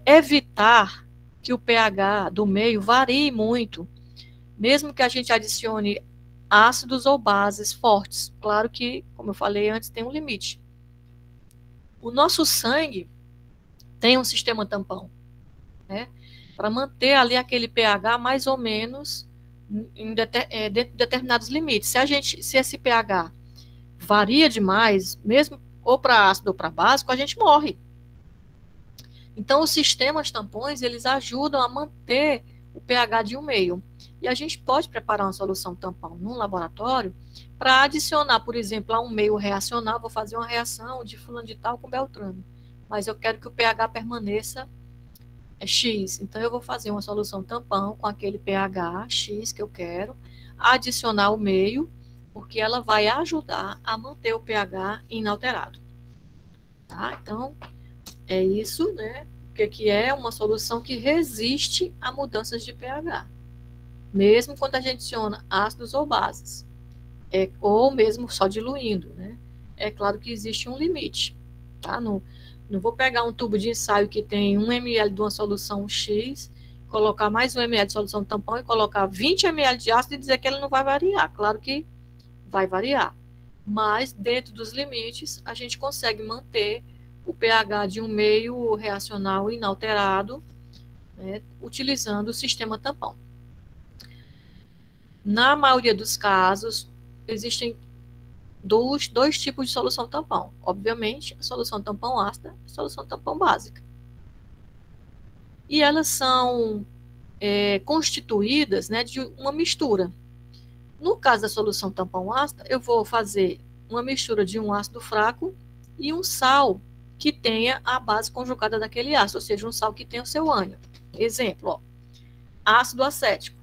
evitar que o pH do meio varie muito, mesmo que a gente adicione ácidos ou bases fortes. Claro que, como eu falei antes, tem um limite. O nosso sangue tem um sistema tampão, né? Para manter ali aquele pH mais ou menos dentro de determinados limites. Se esse pH varia demais, mesmo ou para ácido ou para básico, a gente morre. Então, os sistemas tampões, eles ajudam a manter o pH de um meio. E a gente pode preparar uma solução tampão no laboratório para adicionar, por exemplo, a um meio reacional, vou fazer uma reação de fulano de tal com beltrano, mas eu quero que o pH permaneça X. Então, eu vou fazer uma solução tampão com aquele pH X que eu quero, adicionar o meio, porque ela vai ajudar a manter o pH inalterado. Tá? Então, é isso, né? O que é uma solução que resiste a mudanças de pH. Mesmo quando a gente adiciona ácidos ou bases. Ou mesmo só diluindo, né? É claro que existe um limite, tá? Não vou pegar um tubo de ensaio que tem 1 ml de uma solução X, colocar mais 1 ml de solução tampão e colocar 20 ml de ácido e dizer que ele não vai variar. Claro que vai variar. Mas, dentro dos limites, a gente consegue manter o pH de um meio reacional inalterado, né, utilizando o sistema tampão. Na maioria dos casos, existem dois tipos de solução tampão. Obviamente, a solução tampão ácida e a solução tampão básica. E elas são constituídas, né, de uma mistura. No caso da solução tampão ácida, eu vou fazer uma mistura de um ácido fraco e um sal que tenha a base conjugada daquele ácido, ou seja, um sal que tenha o seu ânion. Exemplo, ó, ácido acético.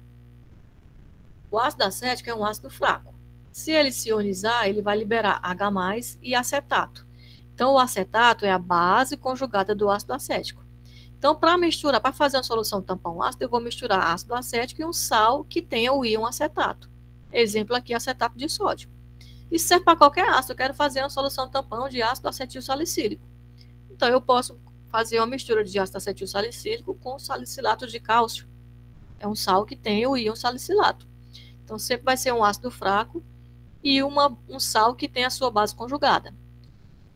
O ácido acético é um ácido fraco. Se ele se ionizar, ele vai liberar H+ e acetato. Então, o acetato é a base conjugada do ácido acético. Então, para fazer uma solução tampão ácido, eu vou misturar ácido acético e um sal que tenha o íon acetato. Exemplo aqui, acetato de sódio. Isso serve para qualquer ácido. Eu quero fazer uma solução tampão de ácido acetil salicílico. Então, eu posso fazer uma mistura de ácido acetil salicílico com salicilato de cálcio. É um sal que tem o íon salicilato. Então, sempre vai ser um ácido fraco e um sal que tem a sua base conjugada.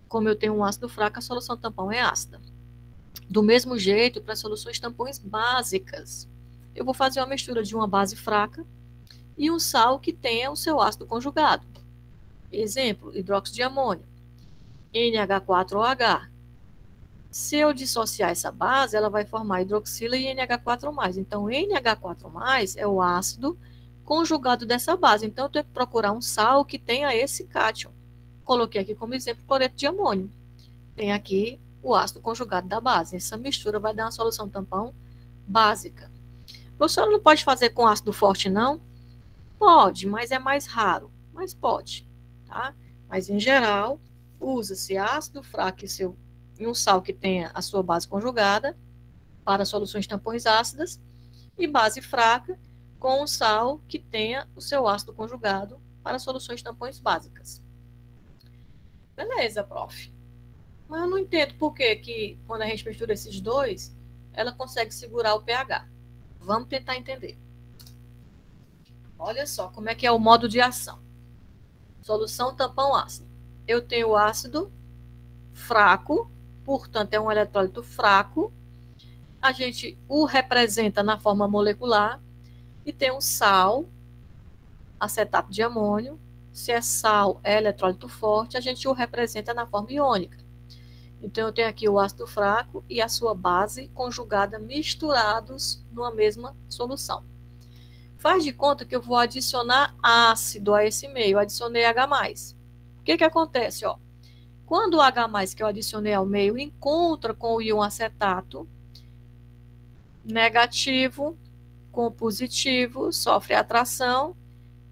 Como eu tenho um ácido fraco, a solução tampão é ácida. Do mesmo jeito, para soluções tampões básicas, eu vou fazer uma mistura de uma base fraca e um sal que tenha o seu ácido conjugado. Exemplo, hidróxido de amônio, NH4OH. Se eu dissociar essa base, ela vai formar hidroxila e NH4+. Então, NH4+ é o ácido conjugado dessa base. Então, eu tenho que procurar um sal que tenha esse cátion. Coloquei aqui como exemplo cloreto de amônio. Tem aqui o ácido conjugado da base. Essa mistura vai dar uma solução tampão básica. O professor não pode fazer com ácido forte, não? Pode, mas é mais raro. Mas pode, tá? Mas, em geral, usa-se ácido fraco e um sal que tenha a sua base conjugada para soluções tampões ácidas e base fraca com um sal que tenha o seu ácido conjugado para soluções tampões básicas. Beleza, prof. Mas eu não entendo por que quando a gente mistura esses dois, ela consegue segurar o pH. Vamos tentar entender. Olha só como é que é o modo de ação. Solução tampão ácido. Eu tenho o ácido fraco, portanto, é um eletrólito fraco. A gente o representa na forma molecular e tem um sal, acetato de amônio. Se é sal, é eletrólito forte, a gente o representa na forma iônica. Então, eu tenho aqui o ácido fraco e a sua base conjugada misturados numa mesma solução. Faz de conta que eu vou adicionar ácido a esse meio. Eu adicionei H+. O que acontece? Ó? Quando o H+, que eu adicionei ao meio, encontra com o íon acetato, negativo com positivo, sofre atração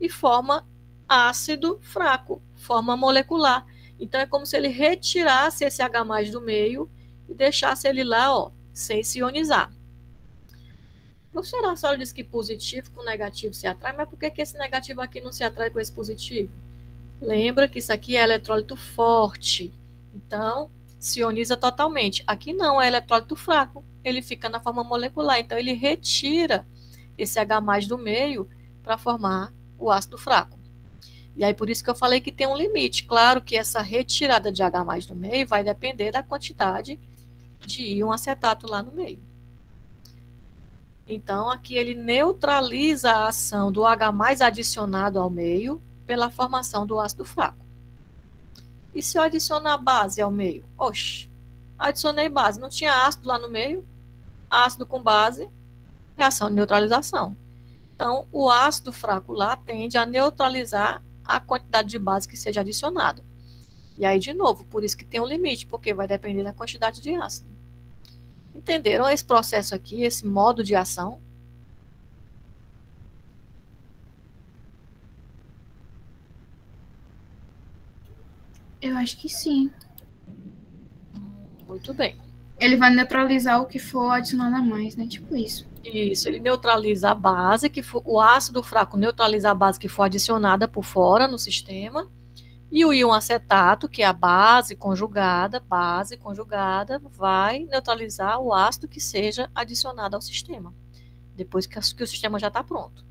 e forma ácido fraco, forma molecular. Então, é como se ele retirasse esse H+ do meio e deixasse ele lá, ó, sem se ionizar. O professor Arcelo disse que positivo com negativo se atrai, mas por que esse negativo aqui não se atrai com esse positivo? Lembra que isso aqui é eletrólito forte, então se ioniza totalmente. Aqui não, é eletrólito fraco, ele fica na forma molecular, então ele retira esse H+ do meio para formar o ácido fraco. E aí, por isso que eu falei que tem um limite. Claro que essa retirada de H+ do meio vai depender da quantidade de íon acetato lá no meio. Então, aqui ele neutraliza a ação do H+ adicionado ao meio pela formação do ácido fraco. E se eu adicionar base ao meio? Oxe, adicionei base. Não tinha ácido lá no meio? Ácido com base, reação de neutralização. Então, o ácido fraco lá tende a neutralizar a quantidade de base que seja adicionada. E aí, de novo, por isso que tem um limite, porque vai depender da quantidade de ácido. Entenderam esse processo aqui, esse modo de ação? Eu acho que sim. Muito bem. Ele vai neutralizar o que for adicionado a mais, né? Tipo isso. Isso, ele neutraliza a base, o ácido fraco neutraliza a base que for adicionada por fora no sistema, e o íon acetato, que é a base conjugada, vai neutralizar o ácido que seja adicionado ao sistema, depois que o sistema já está pronto.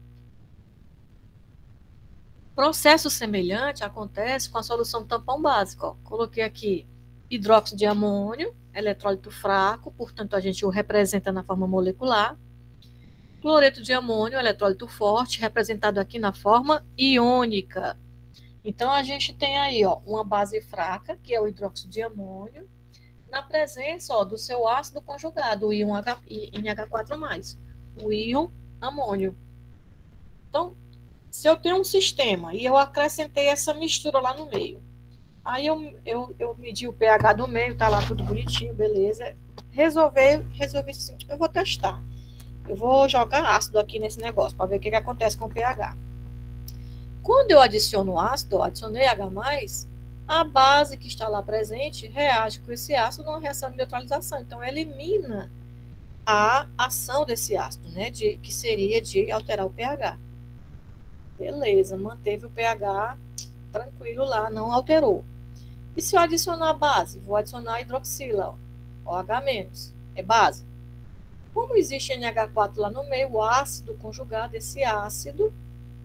Processo semelhante acontece com a solução tampão básica. Ó. Coloquei aqui hidróxido de amônio, eletrólito fraco, portanto a gente o representa na forma molecular. Cloreto de amônio, eletrólito forte, representado aqui na forma iônica. Então a gente tem aí ó, uma base fraca, que é o hidróxido de amônio, na presença ó, do seu ácido conjugado, o íon NH4+, o íon amônio. Então, se eu tenho um sistema e eu acrescentei essa mistura lá no meio, aí eu medi o pH do meio, tá lá tudo bonitinho, beleza. Resolvi assim, eu vou testar. Eu vou jogar ácido aqui nesse negócio, para ver o que acontece com o pH. Quando eu adiciono ácido, adicionei H+, a base que está lá presente reage com esse ácido numa reação de neutralização. Então, elimina a ação desse ácido, né, que seria de alterar o pH. Beleza, manteve o pH tranquilo lá, não alterou. E se eu adicionar a base? Vou adicionar a hidroxila, ó, OH-, é base. Como existe NH4 lá no meio, o ácido conjugado, esse ácido,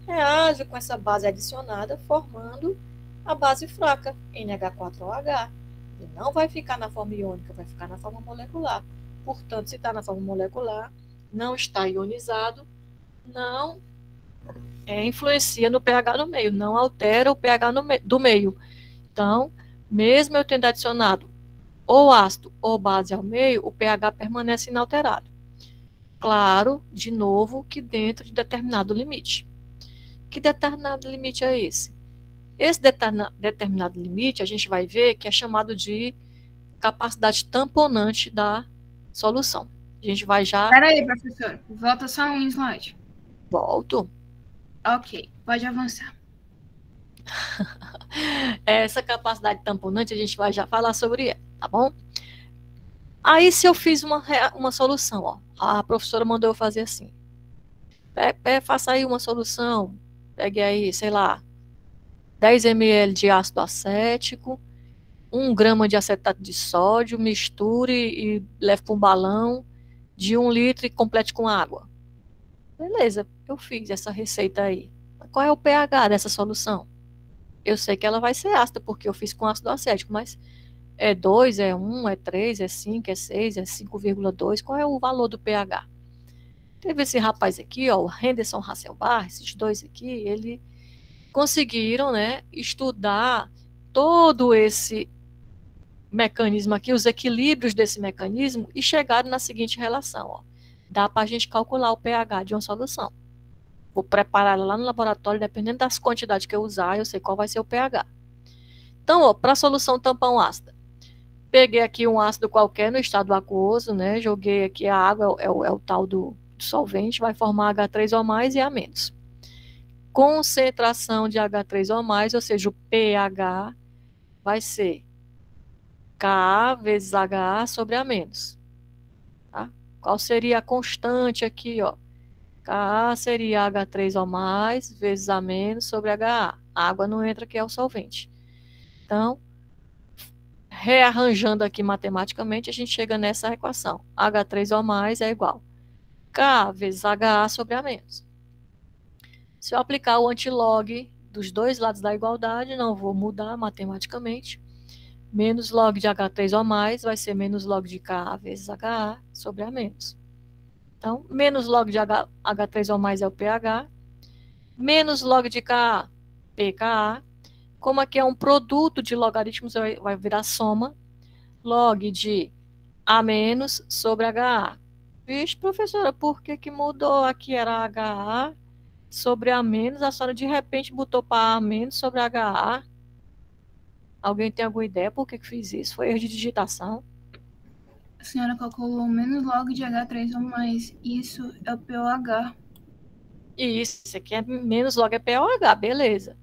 reage com essa base adicionada, formando a base fraca, NH4OH. E não vai ficar na forma iônica, vai ficar na forma molecular. Portanto, se está na forma molecular, não está ionizado, não influencia no pH no meio, não altera o pH do meio. Então, mesmo eu tendo adicionado ou ácido ou base ao meio, o pH permanece inalterado. Claro, de novo, que dentro de determinado limite. Que determinado limite é esse? Esse determinado limite, a gente vai ver que é chamado de capacidade tamponante da solução. A gente vai já... Espera aí, professor. Volta só um slide. Volto. Ok, pode avançar. Essa capacidade tamponante, a gente vai já falar sobre ela, tá bom? Aí, se eu fiz uma solução, ó, a professora mandou eu fazer assim. Faça aí uma solução, pegue aí, sei lá, 10 ml de ácido acético, 1 grama de acetato de sódio, misture e leve para um balão de 1 litro e complete com água. Beleza, eu fiz essa receita aí. Qual é o pH dessa solução? Eu sei que ela vai ser ácida, porque eu fiz com ácido acético, mas é 2, é 1, é 3, é 5, é 6, é 5,2. Qual é o valor do pH? Teve esse rapaz aqui, ó, o Henderson Hasselbalch, esses dois aqui, eles conseguiram, né, estudar todo esse mecanismo aqui, os equilíbrios desse mecanismo, e chegaram na seguinte relação, ó. Dá para a gente calcular o pH de uma solução. Vou preparar ela lá no laboratório, dependendo das quantidades que eu usar, eu sei qual vai ser o pH. Então, para a solução tampão ácida, peguei aqui um ácido qualquer no estado aquoso, né? Joguei aqui a água, é o tal do solvente, vai formar H3O+, e A-. Concentração de H3O+, ou seja, o pH vai ser Ka vezes Ha sobre A-. Tá? Qual seria a constante aqui, ó? Ka seria H3O+, vezes A- sobre HA. A água não entra, que é o solvente. Então, rearranjando aqui matematicamente, a gente chega nessa equação. H3O+ é igual K vezes HA sobre A-. Se eu aplicar o antilog dos dois lados da igualdade, não vou mudar matematicamente. Menos log de H3O+, vai ser menos log de Ka vezes HA sobre A-. Então, menos log de H3O+ é o pH, menos log de Ka, pKa. Como aqui é um produto de logaritmos, vai virar soma, log de A- sobre HA. Vixe, professora, por que mudou? Aqui era HA sobre A-, a senhora de repente botou para A- sobre HA. Alguém tem alguma ideia por que fiz isso? Foi erro de digitação? A senhora calculou menos log de H3 ou mais. Isso é o POH. Isso aqui é menos log é POH, beleza.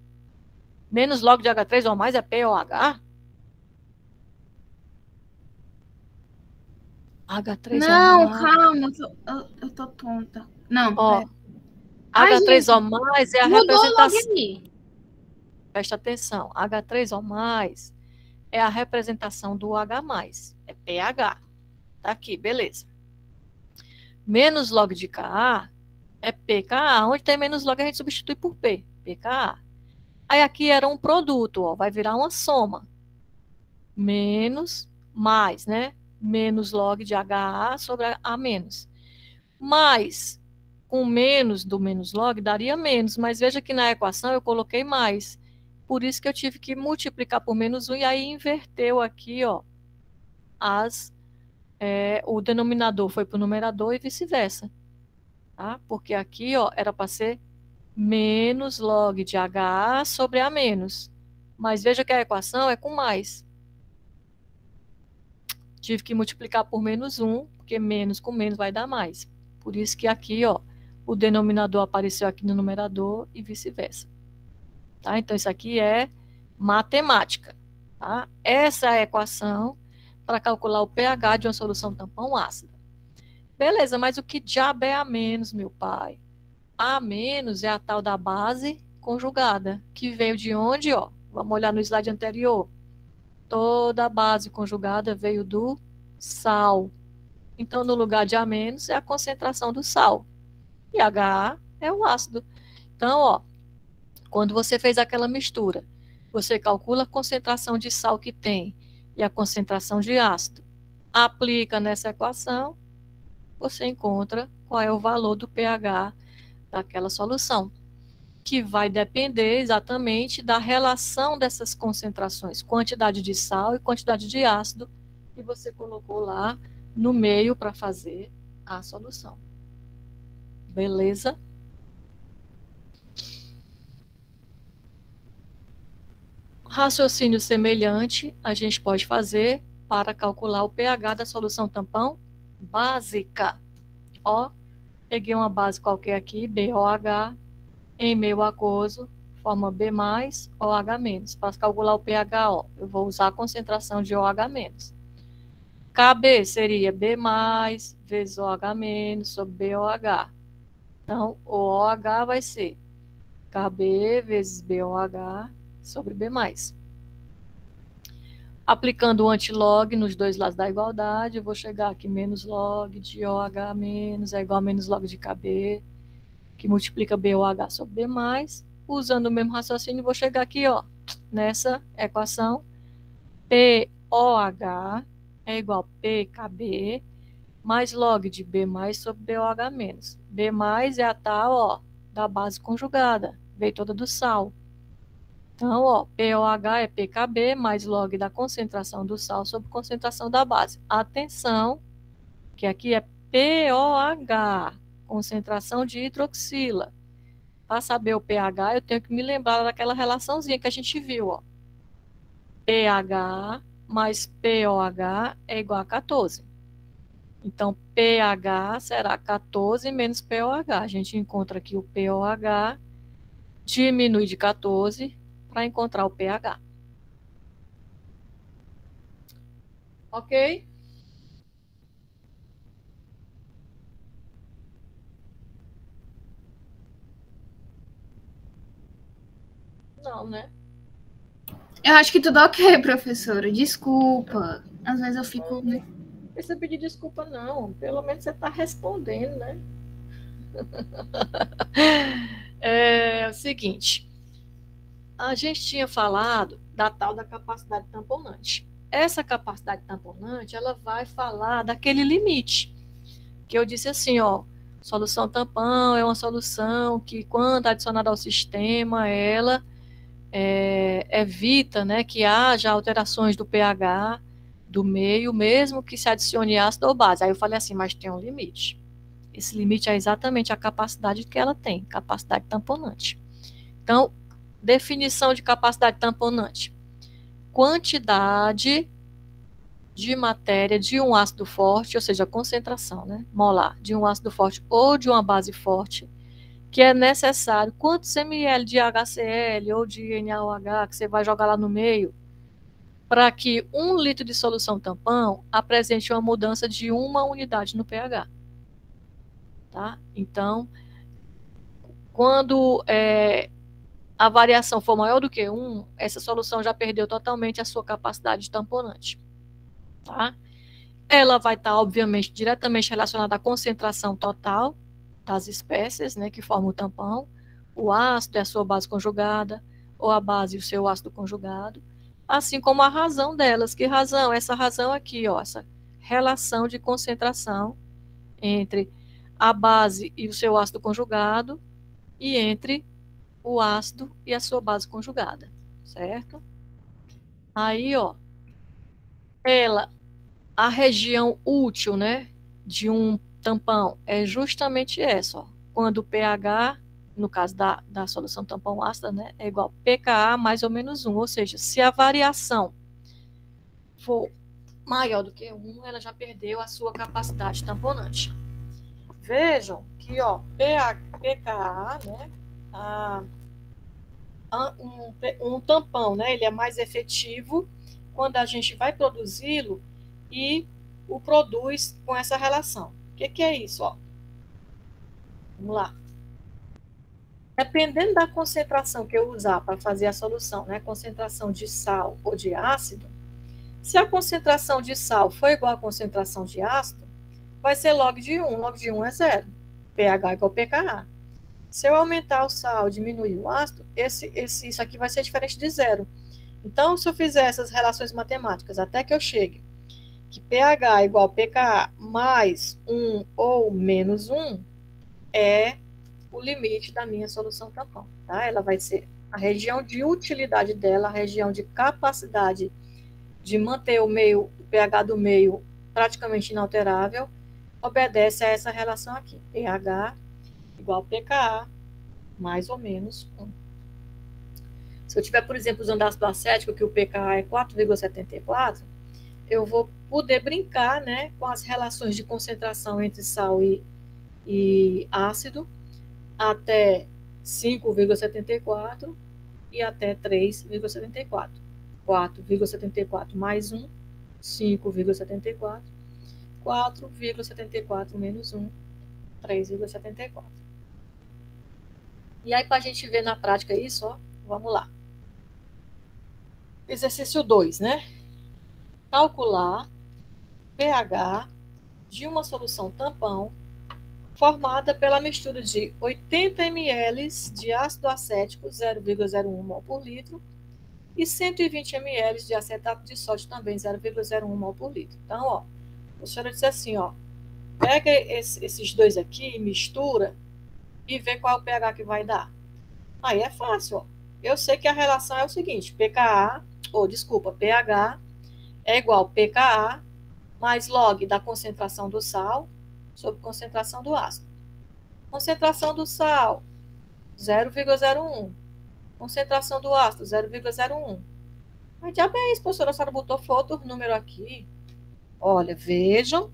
Menos log de H3 ou mais é POH? H3 Não, ou mais. calma, eu tô tonta. Não, ó, Ai, H3 gente, ou mais é a mudou representação. logo ali. Presta atenção. H3 ou mais é a representação do H+, é pH. Tá aqui, beleza. Menos log de Ka é pKa. Onde tem menos log, a gente substitui por P, pKa. Aí aqui era um produto, ó, vai virar uma soma. Menos, mais, né? Menos log de HA sobre A menos. Mais, com menos do menos log, daria menos. Mas veja que na equação eu coloquei mais. Por isso que eu tive que multiplicar por menos 1 e aí inverteu aqui, ó, o denominador foi para o numerador e vice-versa. Tá? Porque aqui, ó, era para ser menos log de HA sobre A menos. Mas veja que a equação é com mais. Tive que multiplicar por menos 1, porque menos com menos vai dar mais. Por isso que aqui, ó, o denominador apareceu aqui no numerador e vice-versa. Tá? Então, isso aqui é matemática. Tá? Essa é a equação para calcular o pH de uma solução tampão ácida. Beleza, mas o que diabo é A menos, meu pai? A menos é a tal da base conjugada, que veio de onde, ó? Vamos olhar no slide anterior. Toda a base conjugada veio do sal. Então, no lugar de A menos é a concentração do sal. E HA é o ácido. Então, ó, quando você fez aquela mistura, você calcula a concentração de sal que tem e a concentração de ácido. Aplica nessa equação, você encontra qual é o valor do pH daquela solução, que vai depender exatamente da relação dessas concentrações, quantidade de sal e quantidade de ácido que você colocou lá no meio para fazer a solução. Beleza? Raciocínio semelhante a gente pode fazer para calcular o pH da solução tampão básica. Ó, peguei uma base qualquer aqui, BOH, em meio aquoso, forma B+, OH-. Para calcular o pH, ó, eu vou usar a concentração de OH-. KB seria B+, vezes OH- sobre BOH. Então, o OH vai ser KB vezes BOH sobre B+. Aplicando o antilog nos dois lados da igualdade, eu vou chegar aqui menos log de OH- é igual a menos log de KB, que multiplica BOH sobre B+. Usando o mesmo raciocínio, vou chegar aqui, ó, nessa equação, POH é igual a PKB mais log de B+ sobre BOH-. B+ é a tal, ó, da base conjugada, veio toda do sal. Então, ó, POH é PKB mais log da concentração do sal sobre concentração da base. Atenção, que aqui é POH, concentração de hidroxila. Para saber o pH, eu tenho que me lembrar daquela relaçãozinha que a gente viu, ó. pH mais POH é igual a 14. Então, pH será 14 menos POH. A gente encontra aqui o POH, diminui de 14 para encontrar o pH. Ok? Não, né? Eu acho que tudo ok, professora. Desculpa. Às vezes eu fico... Não precisa pedir desculpa, não. Pelo menos você está respondendo, né? É o seguinte. A gente tinha falado da tal da capacidade tamponante. Essa capacidade tamponante, ela vai falar daquele limite. Que eu disse assim, ó, solução tampão é uma solução que, quando adicionada ao sistema, ela evita, né, que haja alterações do pH do meio, mesmo que se adicione ácido ou base. Aí eu falei assim, mas tem um limite. Esse limite é exatamente a capacidade que ela tem, capacidade tamponante. Então, definição de capacidade tamponante. Quantidade de matéria de um ácido forte, ou seja, a concentração, né, molar de um ácido forte ou de uma base forte, que é necessário, quantos ml de HCl ou de NaOH que você vai jogar lá no meio, para que 1 litro de solução tampão apresente uma mudança de 1 unidade no pH. Tá? Então, quando a variação for maior do que 1, essa solução já perdeu totalmente a sua capacidade tamponante. Tá? Ela vai estar, obviamente, diretamente relacionada à concentração total das espécies, né, que formam o tampão, o ácido é a sua base conjugada, ou a base e o seu ácido conjugado, assim como a razão delas. Que razão? Essa razão aqui, ó, essa relação de concentração entre a base e o seu ácido conjugado e entre o ácido e a sua base conjugada, certo? Aí, ó, a região útil, né, de um tampão é justamente essa, ó, quando o pH, no caso da solução tampão ácida, né, é igual a pKa mais ou menos 1, ou seja, se a variação for maior do que 1, ela já perdeu a sua capacidade tamponante. Vejam que, ó, pKa, né, um tampão, né, ele é mais efetivo quando a gente vai produzi-lo e o produz com essa relação. O que é isso? Ó? Vamos lá. Dependendo da concentração que eu usar para fazer a solução, né, concentração de sal ou de ácido, se a concentração de sal for igual à concentração de ácido, vai ser log de 1. Log de 1 é 0. pH igual a pKa. Se eu aumentar o sal e diminuir o ácido, isso aqui vai ser diferente de 0. Então, se eu fizer essas relações matemáticas até que eu chegue que pH igual a pKa mais 1 ou menos 1 é o limite da minha solução tampão. Tá? Ela vai ser a região de utilidade dela, a região de capacidade de manter o pH do meio praticamente inalterável, obedece a essa relação aqui. pH igual a pKa mais ou menos 1. Se eu tiver, por exemplo, usando ácido acético, que o pKa é 4,74, eu vou poder brincar, né, com as relações de concentração entre sal e ácido até 5,74 e até 3,74. 4,74 mais 1, 5,74. 4,74 menos 1, 3,74. E aí, para a gente ver na prática isso, ó, vamos lá. Exercício 2, né? Calcular pH de uma solução tampão formada pela mistura de 80 ml de ácido acético, 0,01 mol por litro, e 120 ml de acetato de sódio, também 0,01 mol por litro. Então, ó, a professora disse assim, ó, pega esses dois aqui, mistura e vê qual é o pH que vai dar. Aí é fácil, ó. Eu sei que a relação é o seguinte, pH é igual a pKa mais log da concentração do sal sobre concentração do ácido. Concentração do sal, 0,01. Concentração do ácido, 0,01. Mas já bem, professora, a senhora botou outro número aqui. Olha, vejam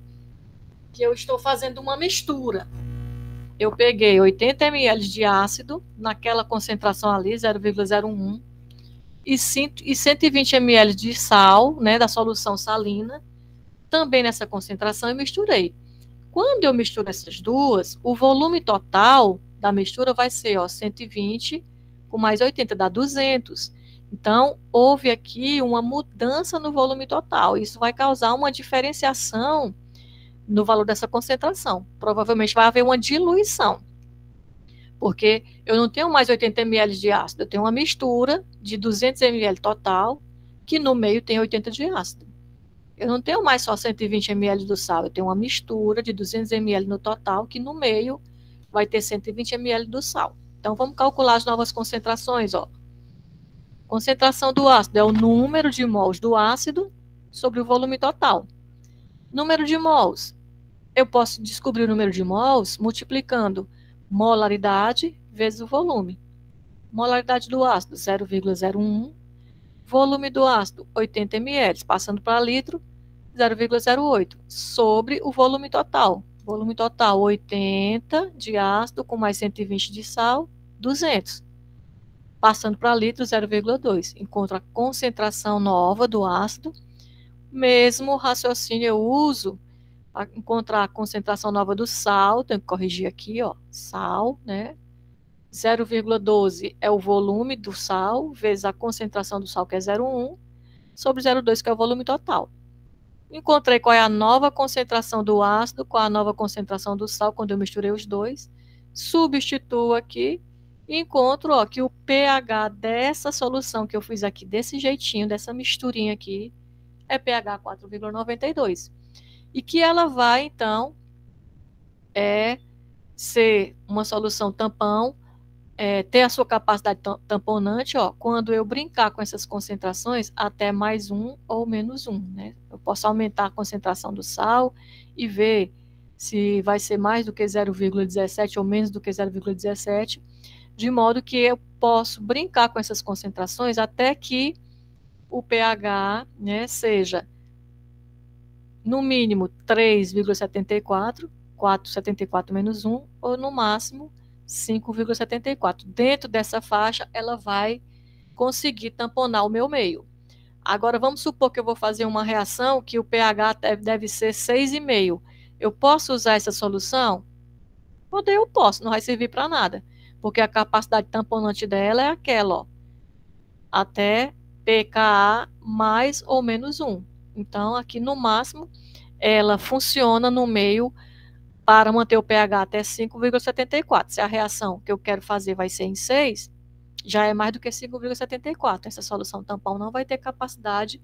que eu estou fazendo uma mistura. Eu peguei 80 ml de ácido, naquela concentração ali, 0,01, e 120 ml de sal, né, da solução salina, também nessa concentração, e misturei. Quando eu misturo essas duas, o volume total da mistura vai ser, ó, 120 com mais 80, dá 200. Então, houve aqui uma mudança no volume total. Isso vai causar uma diferenciação no valor dessa concentração. Provavelmente vai haver uma diluição, porque eu não tenho mais 80 ml de ácido, eu tenho uma mistura de 200 ml total, que no meio tem 80 de ácido. Eu não tenho mais só 120 ml do sal, eu tenho uma mistura de 200 ml no total, que no meio vai ter 120 ml do sal. Então, vamos calcular as novas concentrações, ó. Concentração do ácido é o número de mols do ácido sobre o volume total. Número de mols, eu posso descobrir o número de mols multiplicando molaridade vezes o volume. Molaridade do ácido, 0,01. Volume do ácido, 80 ml, passando para litro, 0,08, sobre o volume total. Volume total, 80 de ácido com mais 120 de sal, 200. Passando para litro, 0,2. Encontro a concentração nova do ácido. Mesmo raciocínio eu uso para encontrar a concentração nova do sal, tenho que corrigir aqui, ó, sal, né? 0,12 é o volume do sal, vezes a concentração do sal, que é 0,1, sobre 0,2, que é o volume total. Encontrei qual é a nova concentração do ácido, qual é a nova concentração do sal, quando eu misturei os dois. Substituo aqui e encontro, ó, que o pH dessa solução que eu fiz aqui, desse jeitinho, dessa misturinha aqui, é pH 4,92. E que ela vai, então, ser uma solução tampão, ter a sua capacidade tamponante, ó, quando eu brincar com essas concentrações até mais 1 ou menos 1, né? Eu posso aumentar a concentração do sal e ver se vai ser mais do que 0,17 ou menos do que 0,17, de modo que eu posso brincar com essas concentrações até que o pH, né, seja no mínimo 3,74, 4,74 menos 1, ou no máximo 5,74. Dentro dessa faixa, ela vai conseguir tamponar o meu meio. Agora, vamos supor que eu vou fazer uma reação que o pH deve ser 6,5. Eu posso usar essa solução? Eu posso, não vai servir para nada, porque a capacidade tamponante dela é aquela, ó, até pKa mais ou menos 1. Então, aqui no máximo, ela funciona no meio para manter o pH até 5,74. Se a reação que eu quero fazer vai ser em 6, já é mais do que 5,74. Essa solução tampão não vai ter capacidade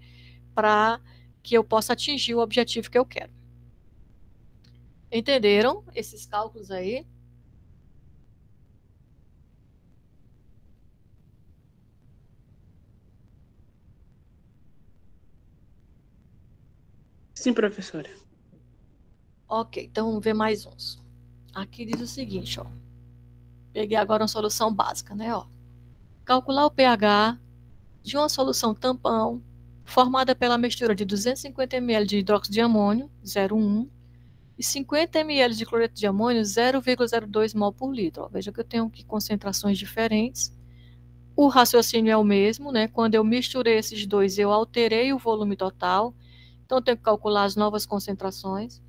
para que eu possa atingir o objetivo que eu quero. Entenderam esses cálculos aí? Sim, professora. Ok, então vamos ver mais uns. Aqui diz o seguinte, ó. Peguei agora uma solução básica, né, ó. Calcular o pH de uma solução tampão formada pela mistura de 250 ml de hidróxido de amônio, 0,1, e 50 ml de cloreto de amônio, 0,02 mol por litro. Ó, veja que eu tenho aqui concentrações diferentes. O raciocínio é o mesmo, né? Quando eu misturei esses dois, eu alterei o volume total. Então, eu tenho que calcular as novas concentrações.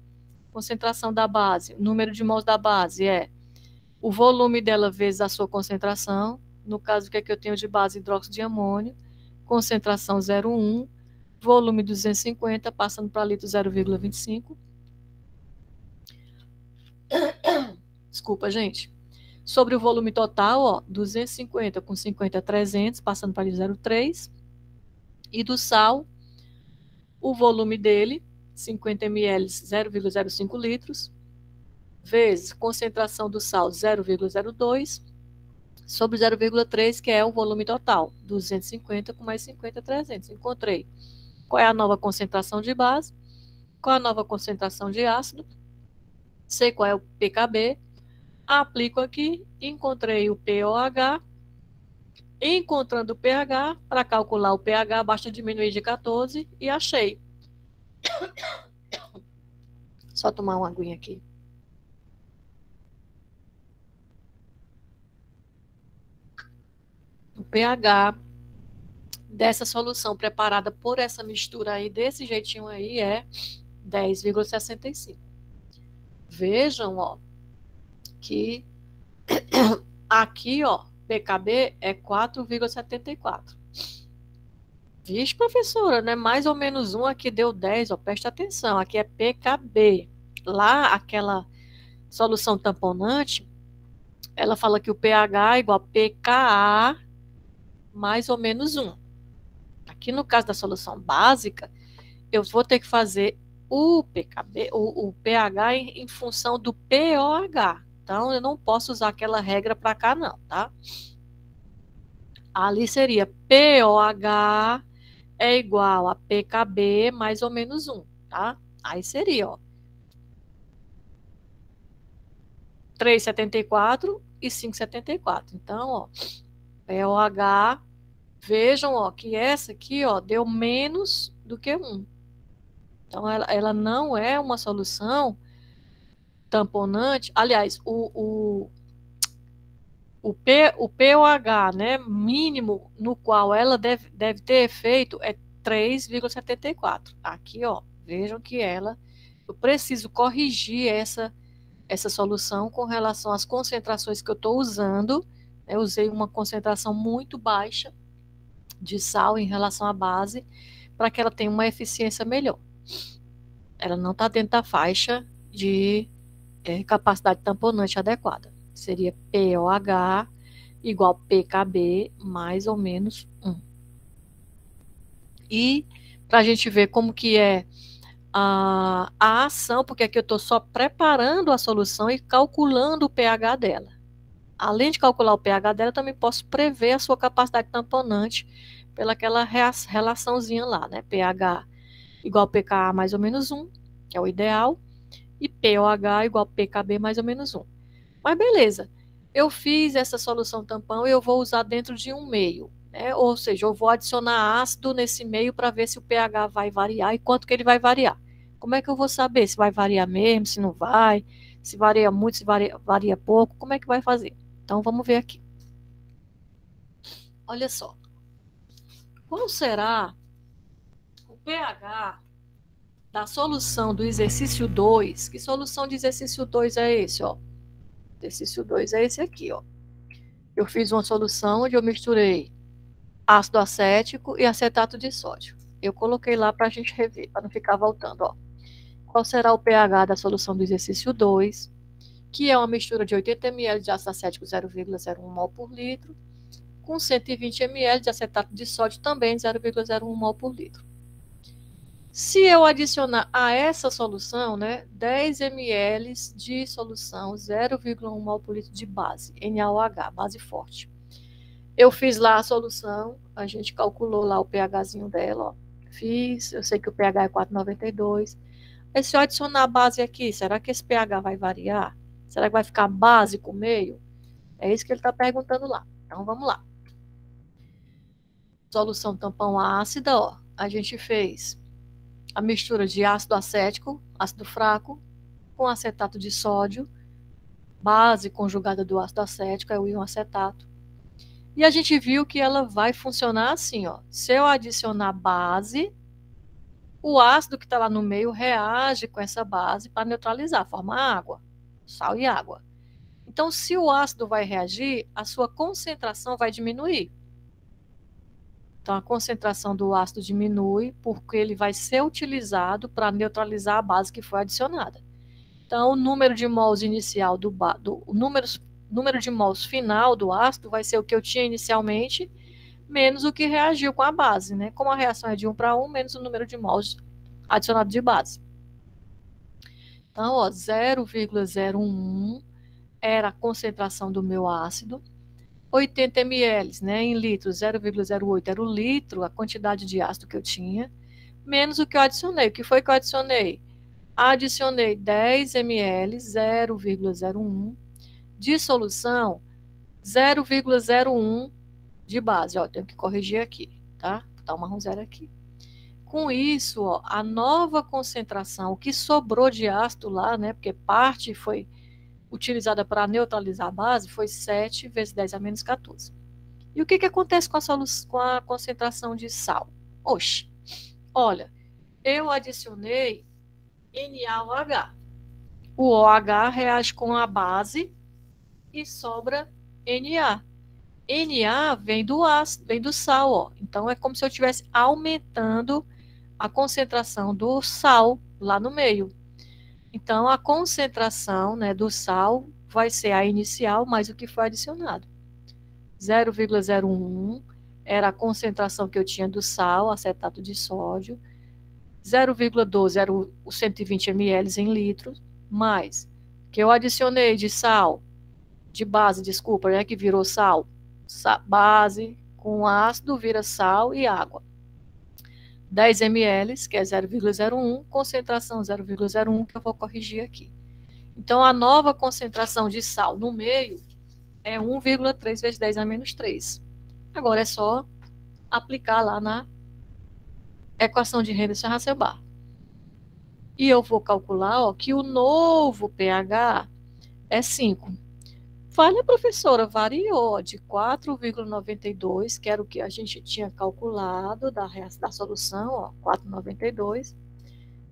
Concentração da base, o número de mols da base é o volume dela vezes a sua concentração. No caso, o que é que eu tenho de base? Hidróxido de amônio. Concentração 0,1. Volume 250, passando para litro 0,25. Desculpa, gente. Sobre o volume total, ó, 250 com 50, 300, passando para 0,3. E do sal, o volume dele, 50 ml, 0,05 litros, vezes concentração do sal, 0,02, sobre 0,3, que é o volume total, 250 com mais 50, 300. Encontrei qual é a nova concentração de base, qual é a nova concentração de ácido, sei qual é o pKb, aplico aqui, encontrei o pOH. Encontrando o pH, para calcular o pH, basta diminuir de 14 e achei. Só tomar uma aguinha aqui. O pH dessa solução preparada por essa mistura aí, desse jeitinho aí, é 10,65. Vejam, ó, que aqui, ó, pKb é 4,74. Vixe, professora, né? Mais ou menos 1, aqui deu 10, ó, preste atenção, aqui é pKb. Lá, aquela solução tamponante, ela fala que o pH é igual a pKa mais ou menos 1. Aqui no caso da solução básica, eu vou ter que fazer o pKb, o pH em função do pOH. Então, eu não posso usar aquela regra para cá, não, tá? Ali seria pOH é igual a pKb mais ou menos 1, tá? Aí seria, ó, 3,74 e 5,74. Então, ó, POH, vejam, ó, que essa aqui, ó, deu menos do que 1. Então, ela não é uma solução tamponante. Aliás, o pOH, né, mínimo no qual ela deve ter efeito é 3,74. Aqui, ó, vejam que eu preciso corrigir essa solução com relação às concentrações que eu estou usando. Eu usei uma concentração muito baixa de sal em relação à base, para que ela tenha uma eficiência melhor. Ela não está dentro da faixa de capacidade tamponante adequada. Seria POH igual PKB mais ou menos 1. E para a gente ver como que é a ação, porque aqui eu estou só preparando a solução e calculando o pH dela. Além de calcular o pH dela, eu também posso prever a sua capacidade tamponante pelaquela relaçãozinha lá, né? pH igual pKa mais ou menos 1, que é o ideal, e POH igual PKB mais ou menos 1. Mas beleza, eu fiz essa solução tampão e eu vou usar dentro de um meio, né? Ou seja, eu vou adicionar ácido nesse meio para ver se o pH vai variar e quanto que ele vai variar. Como é que eu vou saber se vai variar mesmo, se não vai, se varia muito, se varia pouco, como é que vai fazer? Então vamos ver aqui. Olha só. Qual será o pH da solução do exercício 2? Que solução de exercício 2 é esse, ó? Exercício 2 é esse aqui, ó. Eu fiz uma solução onde eu misturei ácido acético e acetato de sódio. Eu coloquei lá para a gente rever, para não ficar voltando, ó. Qual será o pH da solução do exercício 2? Que é uma mistura de 80 ml de ácido acético 0,01 mol por litro, com 120 ml de acetato de sódio também 0,01 mol por litro. Se eu adicionar a essa solução, né, 10 ml de solução 0,1 mol por litro de base, NaOH, base forte. Eu fiz lá a solução, a gente calculou lá o pHzinho dela, ó. Eu sei que o pH é 4,92. Mas se eu adicionar a base aqui, será que esse pH vai variar? Será que vai ficar básico meio? É isso que ele está perguntando lá. Então, vamos lá. Solução tampão ácida, ó. A gente fez a mistura de ácido acético, ácido fraco, com acetato de sódio, base conjugada do ácido acético, é o íon acetato. E a gente viu que ela vai funcionar assim, ó. Se eu adicionar base, o ácido que está lá no meio reage com essa base para neutralizar, forma água, sal e água. Então, se o ácido vai reagir, a sua concentração vai diminuir. Então, a concentração do ácido diminui porque ele vai ser utilizado para neutralizar a base que foi adicionada. Então, o número de mols inicial o número de mols final do ácido vai ser o que eu tinha inicialmente, menos o que reagiu com a base, né? Como a reação é de 1 para 1, menos o número de mols adicionado de base. Então, ó, 0,01 era a concentração do meu ácido. 80 ml, né, em litros, 0,08 era o litro, a quantidade de ácido que eu tinha, menos o que eu adicionei. O que foi que eu adicionei? Adicionei 10 ml, 0,01, de solução, 0,01 de base. Ó, tenho que corrigir aqui, tá? Vou botar um marrom zero aqui. Com isso, ó, a nova concentração, o que sobrou de ácido lá, né, porque parte foi utilizada para neutralizar a base, foi 7 vezes 10 a menos 14. E o que acontece com a concentração de sal? Oxe, olha, eu adicionei NaOH. O OH reage com a base e sobra Na. Na vem do ácido, vem do sal, ó. Então é como se eu estivesse aumentando a concentração do sal lá no meio. Então, a concentração, né, do sal vai ser a inicial mais o que foi adicionado. 0,01 era a concentração que eu tinha do sal, acetato de sódio. 0,12 era os 120 ml em litros, mais que eu adicionei de sal, de base, desculpa, né, que virou sal, base com ácido vira sal e água. 10 ml, que é 0,01, concentração 0,01, que eu vou corrigir aqui. Então, a nova concentração de sal no meio é 1,3 vezes 10 a menos 3. Agora é só aplicar lá na equação de Henderson-Hasselbalch. E eu vou calcular, ó, que o novo pH é 5. Falha, professora, variou de 4,92, que era o que a gente tinha calculado da solução, ó, 4,92,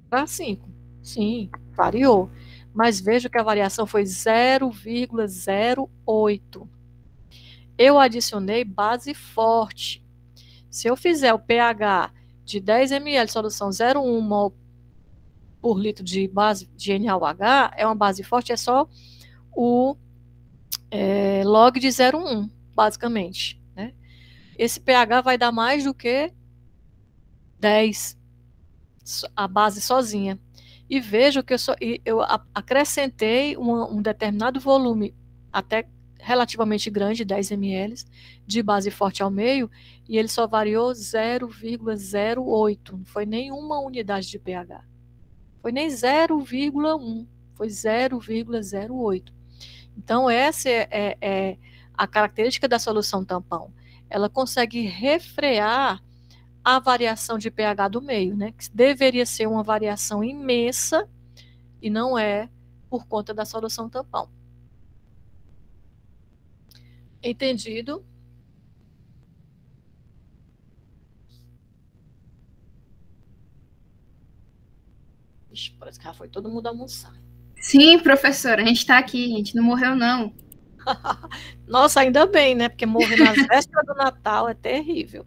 para 5. Sim, variou. Mas veja que a variação foi 0,08. Eu adicionei base forte. Se eu fizer o pH de 10 ml de solução 0,1 mol por litro de base de NaOH, é uma base forte, é só o log de 0,1, basicamente. Né? Esse pH vai dar mais do que 10, a base sozinha. E vejo que eu acrescentei um determinado volume, até relativamente grande, 10 ml, de base forte ao meio, e ele só variou 0,08. Não foi nenhuma unidade de pH. Foi nem 0,1, foi 0,08. Então, essa é a característica da solução tampão. Ela consegue refrear a variação de pH do meio, né? Que deveria ser uma variação imensa e não é por conta da solução tampão. Entendido? Ixi, parece que já foi todo mundo almoçar. Sim, professora, a gente tá aqui, a gente não morreu, não. Nossa, ainda bem, né? Porque morrer na véspera do Natal é terrível.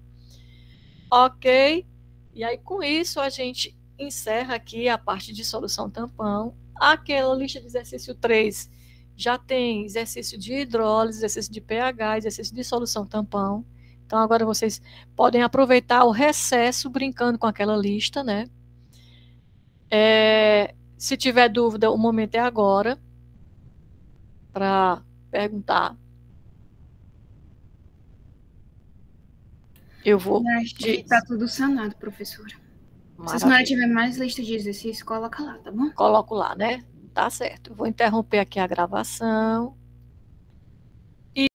Ok? E aí, com isso, a gente encerra aqui a parte de solução tampão. Aquela lista de exercício 3 já tem exercício de hidrólise, exercício de pH, exercício de solução tampão. Então, agora vocês podem aproveitar o recesso brincando com aquela lista, né? Se tiver dúvida, o momento é agora para perguntar. Eu vou. Acho que está tudo sanado, professora. Maravilha. Se a senhora tiver mais lista de exercícios, coloca lá, tá bom? Coloco lá, né? Tá certo. Eu vou interromper aqui a gravação.